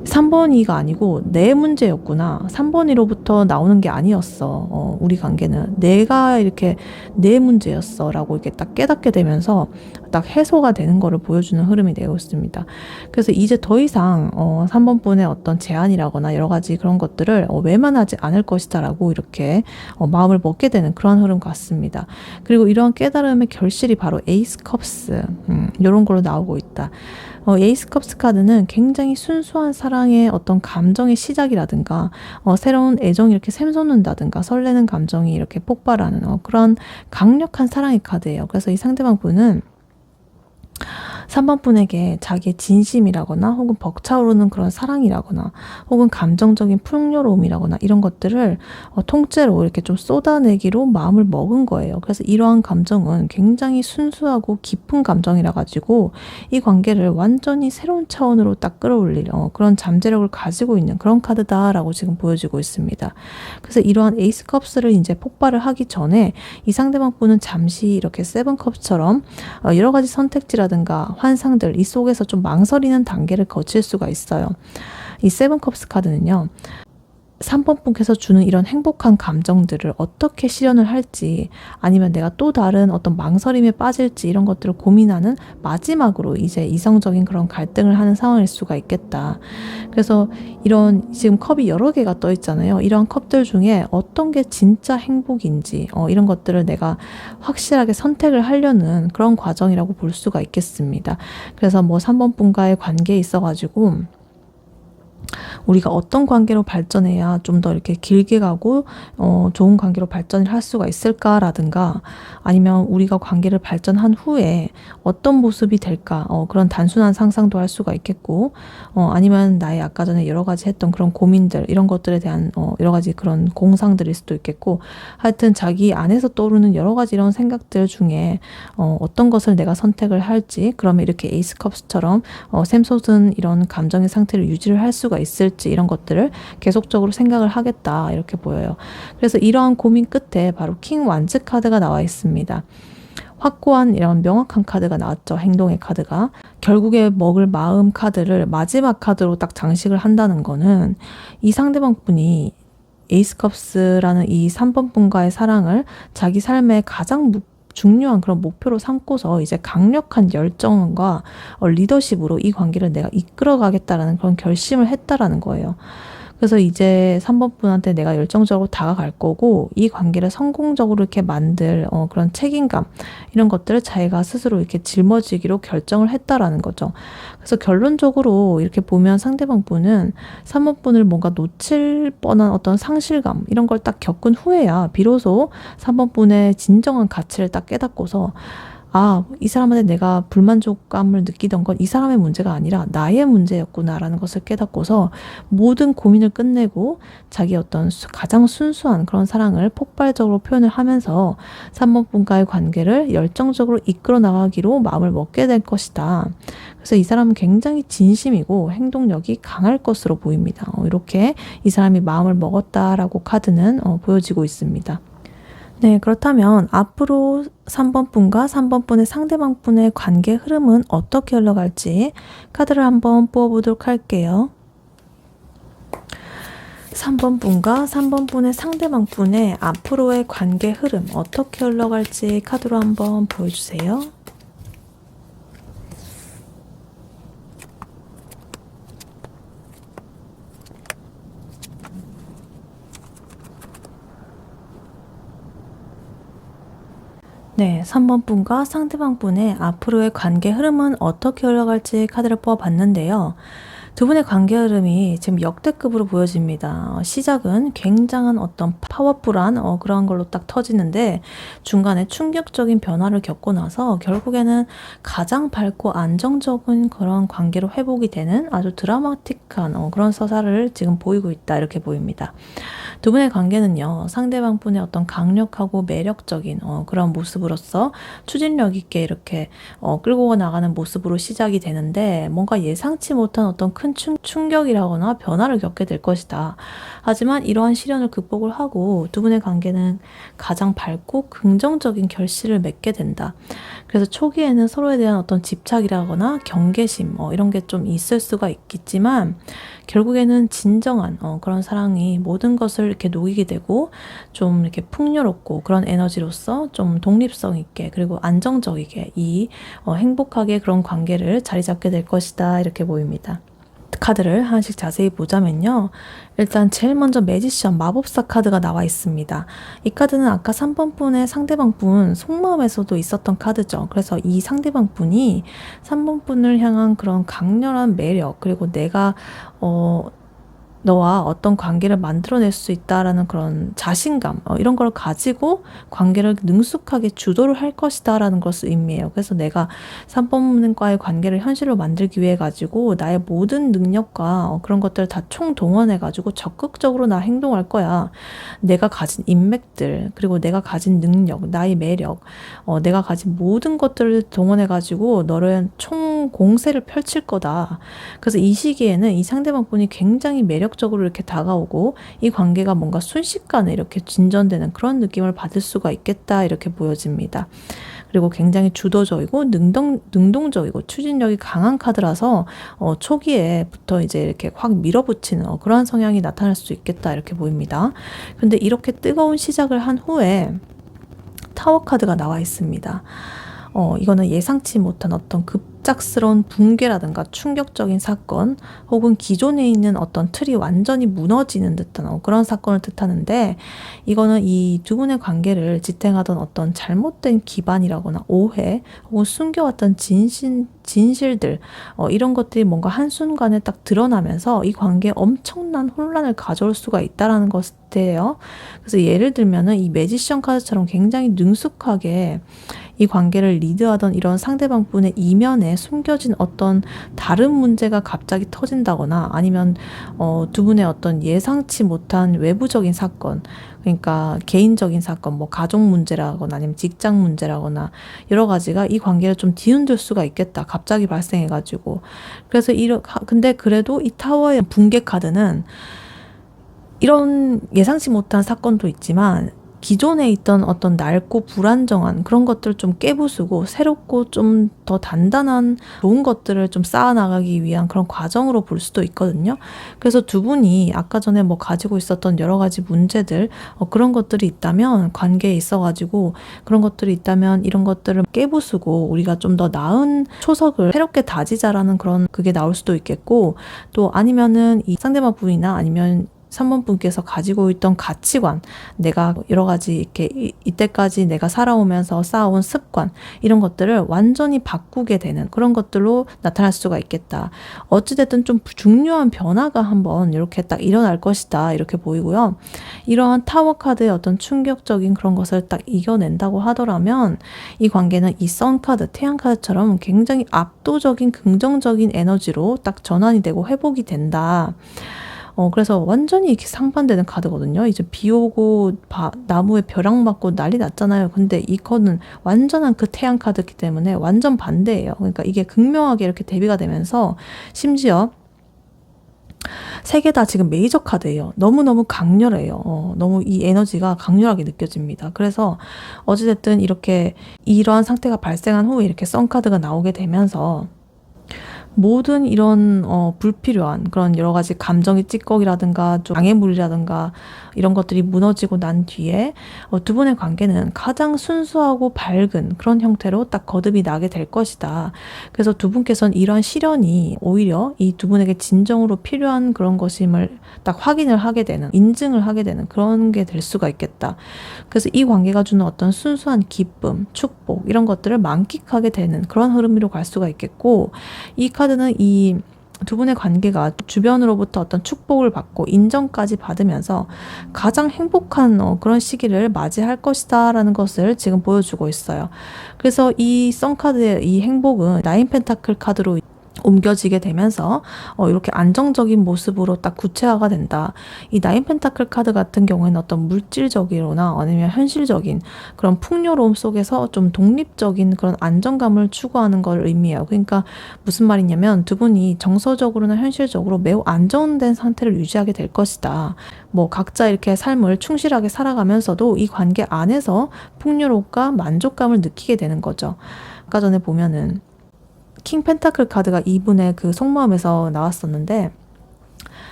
3번이가 아니고 내 문제였구나. 3번이로부터 나오는 게 아니었어. 우리 관계는 내가 이렇게 내 문제였어 라고 이렇게 딱 깨닫게 되면서 딱 해소가 되는 거를 보여주는 흐름이 되고 있습니다. 그래서 이제 더 이상 3번 분의 어떤 제안이라거나 여러 가지 그런 것들을 외면하지 않을 것이다 라고 이렇게 마음을 먹게 되는 그런 흐름 같습니다. 그리고 이러한 깨달음의 결실이 바로 에이스 컵스, 이런 걸로 나오고 있다. 에이스 컵스 카드는 굉장히 순수한 사랑의 어떤 감정의 시작이라든가 새로운 애정이 이렇게 샘솟는다든가 설레는 감정이 이렇게 폭발하는 그런 강력한 사랑의 카드예요. 그래서 이 상대방 분은 3번 분에게 자기의 진심이라거나 혹은 벅차오르는 그런 사랑이라거나 혹은 감정적인 풍요로움이라거나 이런 것들을 통째로 이렇게 좀 쏟아내기로 마음을 먹은 거예요. 그래서 이러한 감정은 굉장히 순수하고 깊은 감정이라 가지고 이 관계를 완전히 새로운 차원으로 딱 끌어올릴 그런 잠재력을 가지고 있는 그런 카드다라고 지금 보여지고 있습니다. 그래서 이러한 에이스 컵스를 이제 폭발을 하기 전에 이 상대방 분은 잠시 이렇게 세븐 컵스처럼 여러 가지 선택지라든가 환상들 이 속에서 좀 망설이는 단계를 거칠 수가 있어요. 이 세븐 컵스 카드는요. 3번 분께서 주는 이런 행복한 감정들을 어떻게 실현을 할지 아니면 내가 또 다른 어떤 망설임에 빠질지 이런 것들을 고민하는 마지막으로 이제 이성적인 그런 갈등을 하는 상황일 수가 있겠다. 그래서 이런 지금 컵이 여러 개가 떠 있잖아요. 이런 컵들 중에 어떤 게 진짜 행복인지 이런 것들을 내가 확실하게 선택을 하려는 그런 과정이라고 볼 수가 있겠습니다. 그래서 뭐 3번 분과의 관계에 있어가지고 우리가 어떤 관계로 발전해야 좀 더 이렇게 길게 가고 좋은 관계로 발전을 할 수가 있을까라든가 아니면 우리가 관계를 발전한 후에 어떤 모습이 될까 그런 단순한 상상도 할 수가 있겠고 아니면 나의 아까 전에 여러 가지 했던 그런 고민들 이런 것들에 대한 여러 가지 그런 공상들일 수도 있겠고 하여튼 자기 안에서 떠오르는 여러 가지 이런 생각들 중에 어떤 것을 내가 선택을 할지 그러면 이렇게 에이스 컵스처럼 샘솟은 이런 감정의 상태를 유지를 할 수가 있을지 이런 것들을 계속적으로 생각을 하겠다 이렇게 보여요. 그래서 이러한 고민 끝에 바로 킹 완즈 카드가 나와 있습니다. 확고한 이런 명확한 카드가 나왔죠. 행동의 카드가. 결국에 먹을 마음 카드를 마지막 카드로 딱 장식을 한다는 거는 이 상대방 분이 에이스 컵스라는 이 3번 분과의 사랑을 자기 삶의 가장 중요한 그런 목표로 삼고서 이제 강력한 열정과 리더십으로 이 관계를 내가 이끌어 가겠다라는 그런 결심을 했다라는 거예요. 그래서 이제 3번 분한테 내가 열정적으로 다가갈 거고 이 관계를 성공적으로 이렇게 만들 그런 책임감 이런 것들을 자기가 스스로 이렇게 짊어지기로 결정을 했다라는 거죠. 그래서 결론적으로 이렇게 보면 상대방 분은 3번 분을 뭔가 놓칠 뻔한 어떤 상실감 이런 걸 딱 겪은 후에야 비로소 3번 분의 진정한 가치를 딱 깨닫고서 이 사람한테 내가 불만족감을 느끼던 건 이 사람의 문제가 아니라 나의 문제였구나라는 것을 깨닫고서 모든 고민을 끝내고 자기 어떤 가장 순수한 그런 사랑을 폭발적으로 표현을 하면서 3번 분과의 관계를 열정적으로 이끌어 나가기로 마음을 먹게 될 것이다. 그래서 이 사람은 굉장히 진심이고 행동력이 강할 것으로 보입니다. 이렇게 이 사람이 마음을 먹었다라고 카드는 보여지고 있습니다. 네, 그렇다면 앞으로 3번 분과 3번 분의 상대방 분의 관계 흐름은 어떻게 흘러갈지 카드를 한번 뽑아보도록 할게요. 3번 분과 3번 분의 상대방 분의 앞으로의 관계 흐름 어떻게 흘러갈지 카드로 한번 보여주세요. 네, 3번 분과 상대방 분의 앞으로의 관계 흐름은 어떻게 흘러갈지 카드를 뽑아봤는데요. 두 분의 관계 흐름이 지금 역대급으로 보여집니다. 시작은 굉장한 어떤 파워풀한 그런 걸로 딱 터지는데 중간에 충격적인 변화를 겪고 나서 결국에는 가장 밝고 안정적인 그런 관계로 회복이 되는 아주 드라마틱한 그런 서사를 지금 보이고 있다 이렇게 보입니다. 두 분의 관계는요, 상대방 분의 어떤 강력하고 매력적인 그런 모습으로서 추진력 있게 이렇게 끌고 나가는 모습으로 시작이 되는데 뭔가 예상치 못한 어떤 큰 충격이라거나 변화를 겪게 될 것이다. 하지만 이러한 시련을 극복을 하고 두 분의 관계는 가장 밝고 긍정적인 결실을 맺게 된다. 그래서 초기에는 서로에 대한 어떤 집착이라거나 경계심 이런 게 좀 있을 수가 있겠지만 결국에는 진정한 그런 사랑이 모든 것을 이렇게 녹이게 되고 좀 이렇게 풍요롭고 그런 에너지로서 좀 독립성 있게 그리고 안정적이게 이 행복하게 그런 관계를 자리 잡게 될 것이다 이렇게 보입니다. 카드를 하나씩 자세히 보자면요. 일단 제일 먼저 매지션 마법사 카드가 나와 있습니다. 이 카드는 아까 3번 분의 상대방 분 속마음에서도 있었던 카드죠. 그래서 이 상대방 분이 3번 분을 향한 그런 강렬한 매력 그리고 내가 너와 어떤 관계를 만들어낼 수 있다라는 그런 자신감, 이런 걸 가지고 관계를 능숙하게 주도를 할 것이다 라는 것을 의미해요. 그래서 내가 산법인과의 관계를 현실로 만들기 위해 가지고 나의 모든 능력과 그런 것들을 다 총동원해 가지고 적극적으로 나 행동할 거야. 내가 가진 인맥들, 그리고 내가 가진 능력, 나의 매력, 내가 가진 모든 것들을 동원해 가지고 너를 총 공세를 펼칠 거다. 그래서 이 시기에는 이 상대방 분이 굉장히 매력적으로 이렇게 다가오고 이 관계가 뭔가 순식간에 이렇게 진전되는 그런 느낌을 받을 수가 있겠다 이렇게 보여집니다. 그리고 굉장히 주도적이고 능동적이고 추진력이 강한 카드라서 초기에부터 이제 이렇게 확 밀어붙이는 그러한 성향이 나타날 수 있겠다 이렇게 보입니다. 근데 이렇게 뜨거운 시작을 한 후에 타워 카드가 나와 있습니다. 이거는 예상치 못한 어떤 급작스러운 붕괴라든가 충격적인 사건 혹은 기존에 있는 어떤 틀이 완전히 무너지는 듯한 그런 사건을 뜻하는데, 이거는 이 두 분의 관계를 지탱하던 어떤 잘못된 기반이라거나 오해 혹은 숨겨왔던 진실들, 이런 것들이 뭔가 한순간에 딱 드러나면서 이 관계에 엄청난 혼란을 가져올 수가 있다라는 것이에요. 그래서 예를 들면은 이 매지션 카드처럼 굉장히 능숙하게 이 관계를 리드하던 이런 상대방 분의 이면에 숨겨진 어떤 다른 문제가 갑자기 터진다거나, 아니면 두 분의 어떤 예상치 못한 외부적인 사건, 그러니까 개인적인 사건, 뭐 가족 문제라거나 아니면 직장 문제라거나 여러 가지가 이 관계를 좀 뒤흔들 수가 있겠다. 갑자기 발생해가지고. 그래서 근데 그래도 이 타워의 붕괴 카드는 이런 예상치 못한 사건도 있지만 기존에 있던 어떤 낡고 불안정한 그런 것들을 좀 깨부수고 새롭고 좀 더 단단한 좋은 것들을 좀 쌓아나가기 위한 그런 과정으로 볼 수도 있거든요. 그래서 두 분이 아까 전에 뭐 가지고 있었던 여러 가지 문제들, 그런 것들이 있다면, 관계에 있어가지고 그런 것들이 있다면 이런 것들을 깨부수고 우리가 좀 더 나은 초석을 새롭게 다지자라는 그런 그게 나올 수도 있겠고, 또 아니면은 이 상대방 분이나 아니면 3번 분께서 가지고 있던 가치관, 내가 여러 가지 이렇게 이때까지 내가 살아오면서 쌓아온 습관, 이런 것들을 완전히 바꾸게 되는 그런 것들로 나타날 수가 있겠다. 어찌됐든 좀 중요한 변화가 한번 이렇게 딱 일어날 것이다 이렇게 보이고요. 이러한 타워 카드의 어떤 충격적인 그런 것을 딱 이겨낸다고 하더라면 이 관계는 이 선 카드, 태양 카드처럼 굉장히 압도적인 긍정적인 에너지로 딱 전환이 되고 회복이 된다. 그래서 완전히 이렇게 상반되는 카드거든요. 이제 비 오고 나무에 벼락 맞고 난리 났잖아요. 근데 이 카드는 완전한 그 태양 카드이기 때문에 완전 반대예요. 그러니까 이게 극명하게 이렇게 대비가 되면서 심지어 세 개 다 지금 메이저 카드예요. 너무너무 강렬해요. 너무 이 에너지가 강렬하게 느껴집니다. 그래서 어찌됐든 이렇게 이러한 상태가 발생한 후에 이렇게 선 카드가 나오게 되면서 모든 이런 불필요한 그런 여러 가지 감정의 찌꺼기라든가 좀 장애물이라든가 이런 것들이 무너지고 난 뒤에 두 분의 관계는 가장 순수하고 밝은 그런 형태로 딱 거듭이 나게 될 것이다. 그래서 두 분께서는 이러한 시련이 오히려 이 두 분에게 진정으로 필요한 그런 것임을 딱 확인을 하게 되는, 인증을 하게 되는 그런 게 될 수가 있겠다. 그래서 이 관계가 주는 어떤 순수한 기쁨, 축복 이런 것들을 만끽하게 되는 그런 흐름으로 갈 수가 있겠고, 이 카드는 이 두 분의 관계가 주변으로부터 어떤 축복을 받고 인정까지 받으면서 가장 행복한 그런 시기를 맞이할 것이다 라는 것을 지금 보여주고 있어요. 그래서 이 썬카드의 이 행복은 나인 펜타클 카드로 옮겨지게 되면서 이렇게 안정적인 모습으로 딱 구체화가 된다. 이 나인 펜타클 카드 같은 경우에는 어떤 물질적이거나 아니면 현실적인 그런 풍요로움 속에서 좀 독립적인 그런 안정감을 추구하는 걸 의미해요. 그러니까 무슨 말이냐면 두 분이 정서적으로나 현실적으로 매우 안정된 상태를 유지하게 될 것이다. 뭐 각자 이렇게 삶을 충실하게 살아가면서도 이 관계 안에서 풍요로움과 만족감을 느끼게 되는 거죠. 아까 전에 보면은 킹 펜타클 카드가 이분의 그 속마음에서 나왔었는데,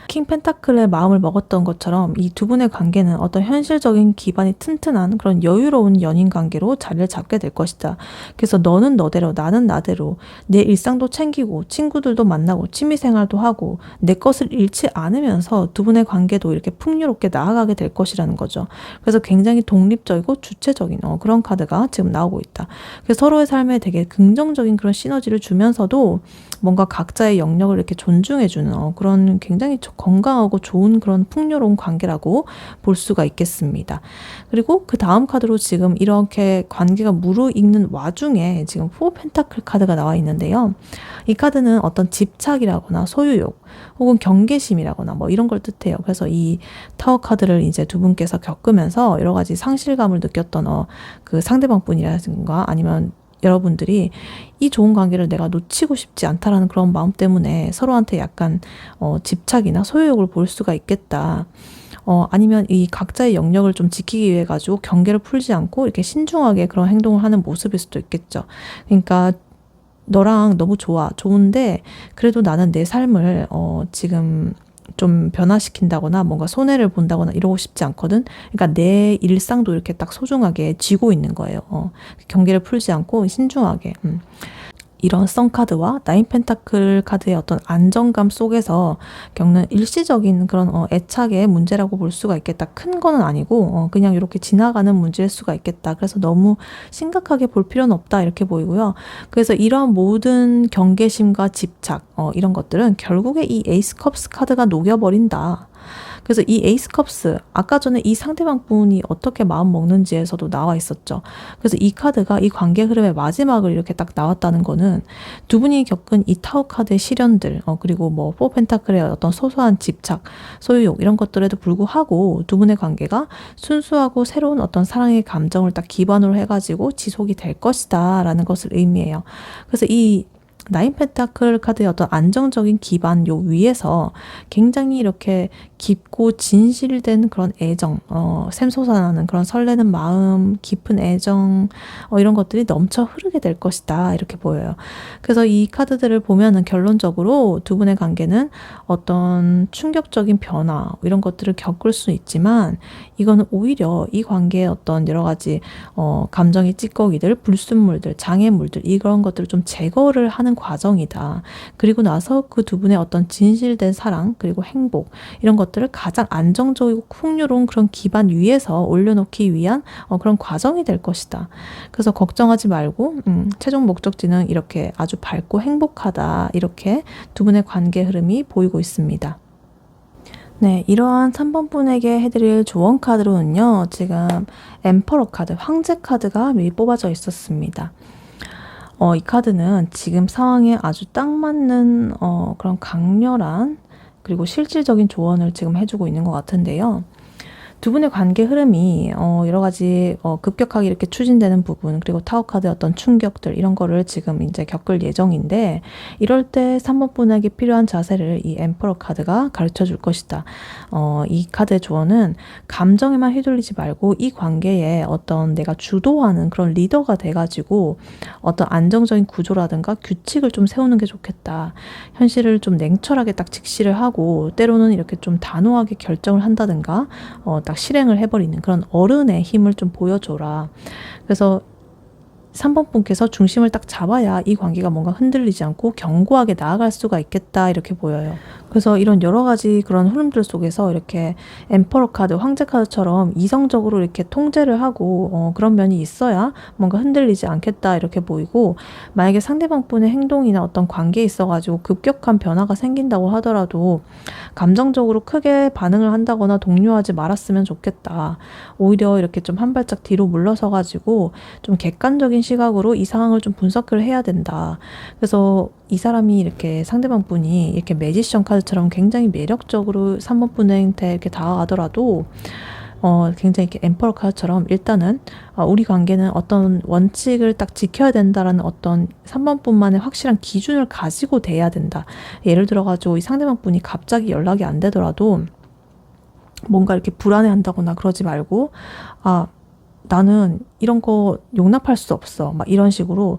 킹 펜타클의 마음을 먹었던 것처럼 이 두 분의 관계는 어떤 현실적인 기반이 튼튼한 그런 여유로운 연인 관계로 자리를 잡게 될 것이다. 그래서 너는 너대로 나는 나대로 내 일상도 챙기고 친구들도 만나고 취미생활도 하고 내 것을 잃지 않으면서 두 분의 관계도 이렇게 풍요롭게 나아가게 될 것이라는 거죠. 그래서 굉장히 독립적이고 주체적인 그런 카드가 지금 나오고 있다. 그래서 서로의 삶에 되게 긍정적인 그런 시너지를 주면서도 뭔가 각자의 영역을 이렇게 존중해주는 그런 굉장히 건강하고 좋은 그런 풍요로운 관계라고 볼 수가 있겠습니다. 그리고 그 다음 카드로 지금 이렇게 관계가 무르익는 와중에 지금 4 펜타클 카드가 나와 있는데요. 이 카드는 어떤 집착이라거나 소유욕 혹은 경계심이라거나 뭐 이런 걸 뜻해요. 그래서 이 타워 카드를 이제 두 분께서 겪으면서 여러 가지 상실감을 느꼈던 그 상대방 분이라든가 아니면 여러분들이 이 좋은 관계를 내가 놓치고 싶지 않다라는 그런 마음 때문에 서로한테 약간 집착이나 소유욕을 볼 수가 있겠다. 아니면 이 각자의 영역을 좀 지키기 위해 가지고 경계를 풀지 않고 이렇게 신중하게 그런 행동을 하는 모습일 수도 있겠죠. 그러니까 너랑 너무 좋은데 그래도 나는 내 삶을 지금 좀 변화시킨다거나 뭔가 손해를 본다거나 이러고 싶지 않거든. 그러니까 내 일상도 이렇게 딱 소중하게 쥐고 있는 거예요. 경계를 풀지 않고 신중하게. 이런 썬카드와 나인 펜타클 카드의 어떤 안정감 속에서 겪는 일시적인 그런 애착의 문제라고 볼 수가 있겠다. 큰 거는 아니고 그냥 이렇게 지나가는 문제일 수가 있겠다. 그래서 너무 심각하게 볼 필요는 없다 이렇게 보이고요. 그래서 이러한 모든 경계심과 집착 이런 것들은 결국에 이 에이스 컵스 카드가 녹여버린다. 그래서 이 에이스 컵스, 아까 전에 이 상대방 분이 어떻게 마음 먹는지에서도 나와 있었죠. 그래서 이 카드가 이 관계 흐름의 마지막을 이렇게 딱 나왔다는 거는 두 분이 겪은 이 타워 카드의 시련들, 그리고 뭐 4 펜타클의 어떤 소소한 집착, 소유욕 이런 것들에도 불구하고 두 분의 관계가 순수하고 새로운 어떤 사랑의 감정을 딱 기반으로 해가지고 지속이 될 것이다 라는 것을 의미해요. 그래서 이 나인 펜타클 카드의 어떤 안정적인 기반 요 위에서 굉장히 이렇게 깊고 진실된 그런 애정, 샘솟아나는 그런 설레는 마음, 깊은 애정, 이런 것들이 넘쳐 흐르게 될 것이다 이렇게 보여요. 그래서 이 카드들을 보면은 결론적으로 두 분의 관계는 어떤 충격적인 변화 이런 것들을 겪을 수 있지만 이거는 오히려 이 관계의 어떤 여러 가지 감정의 찌꺼기들, 불순물들, 장애물들 이런 것들을 좀 제거를 하는 과정이다. 그리고 나서 그 두 분의 어떤 진실된 사랑 그리고 행복 이런 것들을 가장 안정적이고 풍요로운 그런 기반 위에서 올려놓기 위한 그런 과정이 될 것이다. 그래서 걱정하지 말고 최종 목적지는 이렇게 아주 밝고 행복하다. 이렇게 두 분의 관계 흐름이 보이고 있습니다. 네, 이러한 3번 분에게 해드릴 조언 카드로는요. 지금 엠퍼러 카드, 황제 카드가 미리 뽑아져 있었습니다. 이 카드는 지금 상황에 아주 딱 맞는 그런 강렬한 그리고 실질적인 조언을 지금 해주고 있는 것 같은데요. 두 분의 관계 흐름이 여러 가지 급격하게 이렇게 추진되는 부분 그리고 타워 카드의 어떤 충격들 이런 거를 지금 이제 겪을 예정인데 이럴 때 3번 분에게 필요한 자세를 이 엠퍼러 카드가 가르쳐 줄 것이다. 이 카드의 조언은 감정에만 휘둘리지 말고 이 관계에 어떤 내가 주도하는 그런 리더가 돼가지고 어떤 안정적인 구조라든가 규칙을 좀 세우는 게 좋겠다. 현실을 좀 냉철하게 딱 직시를 하고 때로는 이렇게 좀 단호하게 결정을 한다든가 딱 실행을 해버리는 그런 어른의 힘을 좀 보여줘라. 그래서 3번 분께서 중심을 딱 잡아야 이 관계가 뭔가 흔들리지 않고 견고하게 나아갈 수가 있겠다 이렇게 보여요. 그래서 이런 여러 가지 그런 흐름들 속에서 이렇게 엠퍼러 카드, 황제 카드처럼 이성적으로 이렇게 통제를 하고 그런 면이 있어야 뭔가 흔들리지 않겠다 이렇게 보이고 만약에 상대방 분의 행동이나 어떤 관계에 있어가지고 급격한 변화가 생긴다고 하더라도 감정적으로 크게 반응을 한다거나 동요하지 말았으면 좋겠다. 오히려 이렇게 좀 한 발짝 뒤로 물러서가지고 좀 객관적인 시각으로 이 상황을 좀 분석을 해야 된다. 그래서 이 사람이 이렇게 상대방 분이 이렇게 매지션 카드처럼 굉장히 매력적으로 3번 분한테 이렇게 다가가더라도 굉장히 이렇게 엠퍼러 카드처럼 일단은 우리 관계는 어떤 원칙을 딱 지켜야 된다라는 어떤 3번 분만의 확실한 기준을 가지고 돼야 된다. 예를 들어가지고 이 상대방 분이 갑자기 연락이 안 되더라도 뭔가 이렇게 불안해한다거나 그러지 말고 나는 이런 거 용납할 수 없어. 막 이런 식으로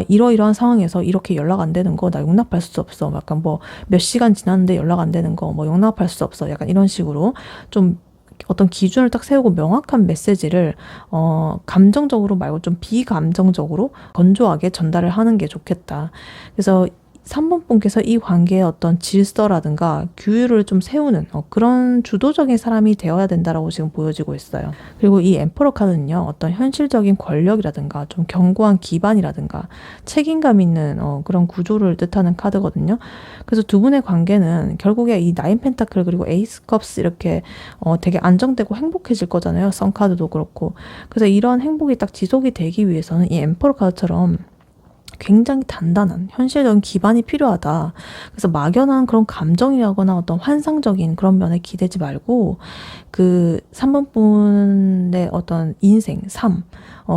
이러이러한 상황에서 이렇게 연락 안 되는 거 나 용납할 수 없어. 약간 뭐 몇 시간 지났는데 연락 안 되는 거 뭐 용납할 수 없어. 약간 이런 식으로 좀 어떤 기준을 딱 세우고 명확한 메시지를 감정적으로 말고 좀 비감정적으로 건조하게 전달을 하는 게 좋겠다. 그래서 3번 분께서 이 관계의 어떤 질서라든가 규율을 좀 세우는 그런 주도적인 사람이 되어야 된다라고 지금 보여지고 있어요. 그리고 이 엠퍼러 카드는요, 어떤 현실적인 권력이라든가 좀 견고한 기반이라든가 책임감 있는 그런 구조를 뜻하는 카드거든요. 그래서 두 분의 관계는 결국에 이 나인 펜타클 그리고 에이스 컵스 이렇게 되게 안정되고 행복해질 거잖아요. 선 카드도 그렇고. 그래서 이런 행복이 딱 지속이 되기 위해서는 이 엠퍼러 카드처럼 굉장히 단단한 현실적인 기반이 필요하다. 그래서 막연한 그런 감정이라거나 어떤 환상적인 그런 면에 기대지 말고 그 3번 분의 어떤 인생, 삶,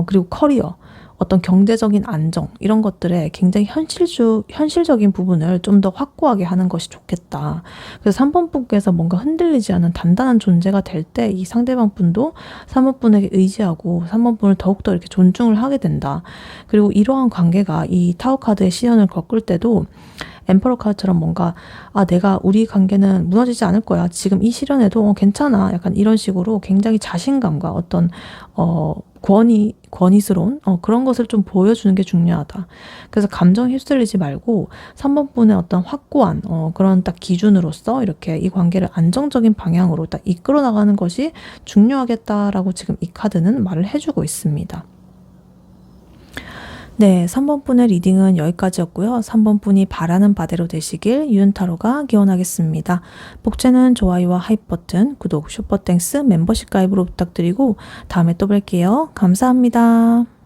그리고 커리어, 어떤 경제적인 안정 이런 것들에 굉장히 현실적인 부분을 좀 더 확고하게 하는 것이 좋겠다. 그래서 3번 분께서 뭔가 흔들리지 않은 단단한 존재가 될 때 이 상대방 분도 3번 분에게 의지하고 3번 분을 더욱더 이렇게 존중을 하게 된다. 그리고 이러한 관계가 이 타워 카드의 시련을 겪을 때도 엠퍼러 카드처럼 뭔가 우리 관계는 무너지지 않을 거야. 지금 이 시련에도 괜찮아. 약간 이런 식으로 굉장히 자신감과 어떤 권위스러운 그런 것을 좀 보여주는 게 중요하다. 그래서 감정에 휩쓸리지 말고 3번 분의 어떤 확고한 그런 딱 기준으로서 이렇게 이 관계를 안정적인 방향으로 딱 이끌어 나가는 것이 중요하겠다라고 지금 이 카드는 말을 해주고 있습니다. 네, 3번 분의 리딩은 여기까지였고요. 3번 분이 바라는 바대로 되시길 유은타로가 기원하겠습니다. 복제는 좋아요와 하이 버튼, 구독, 슈퍼땡스, 멤버십 가입으로 부탁드리고 다음에 또 뵐게요. 감사합니다.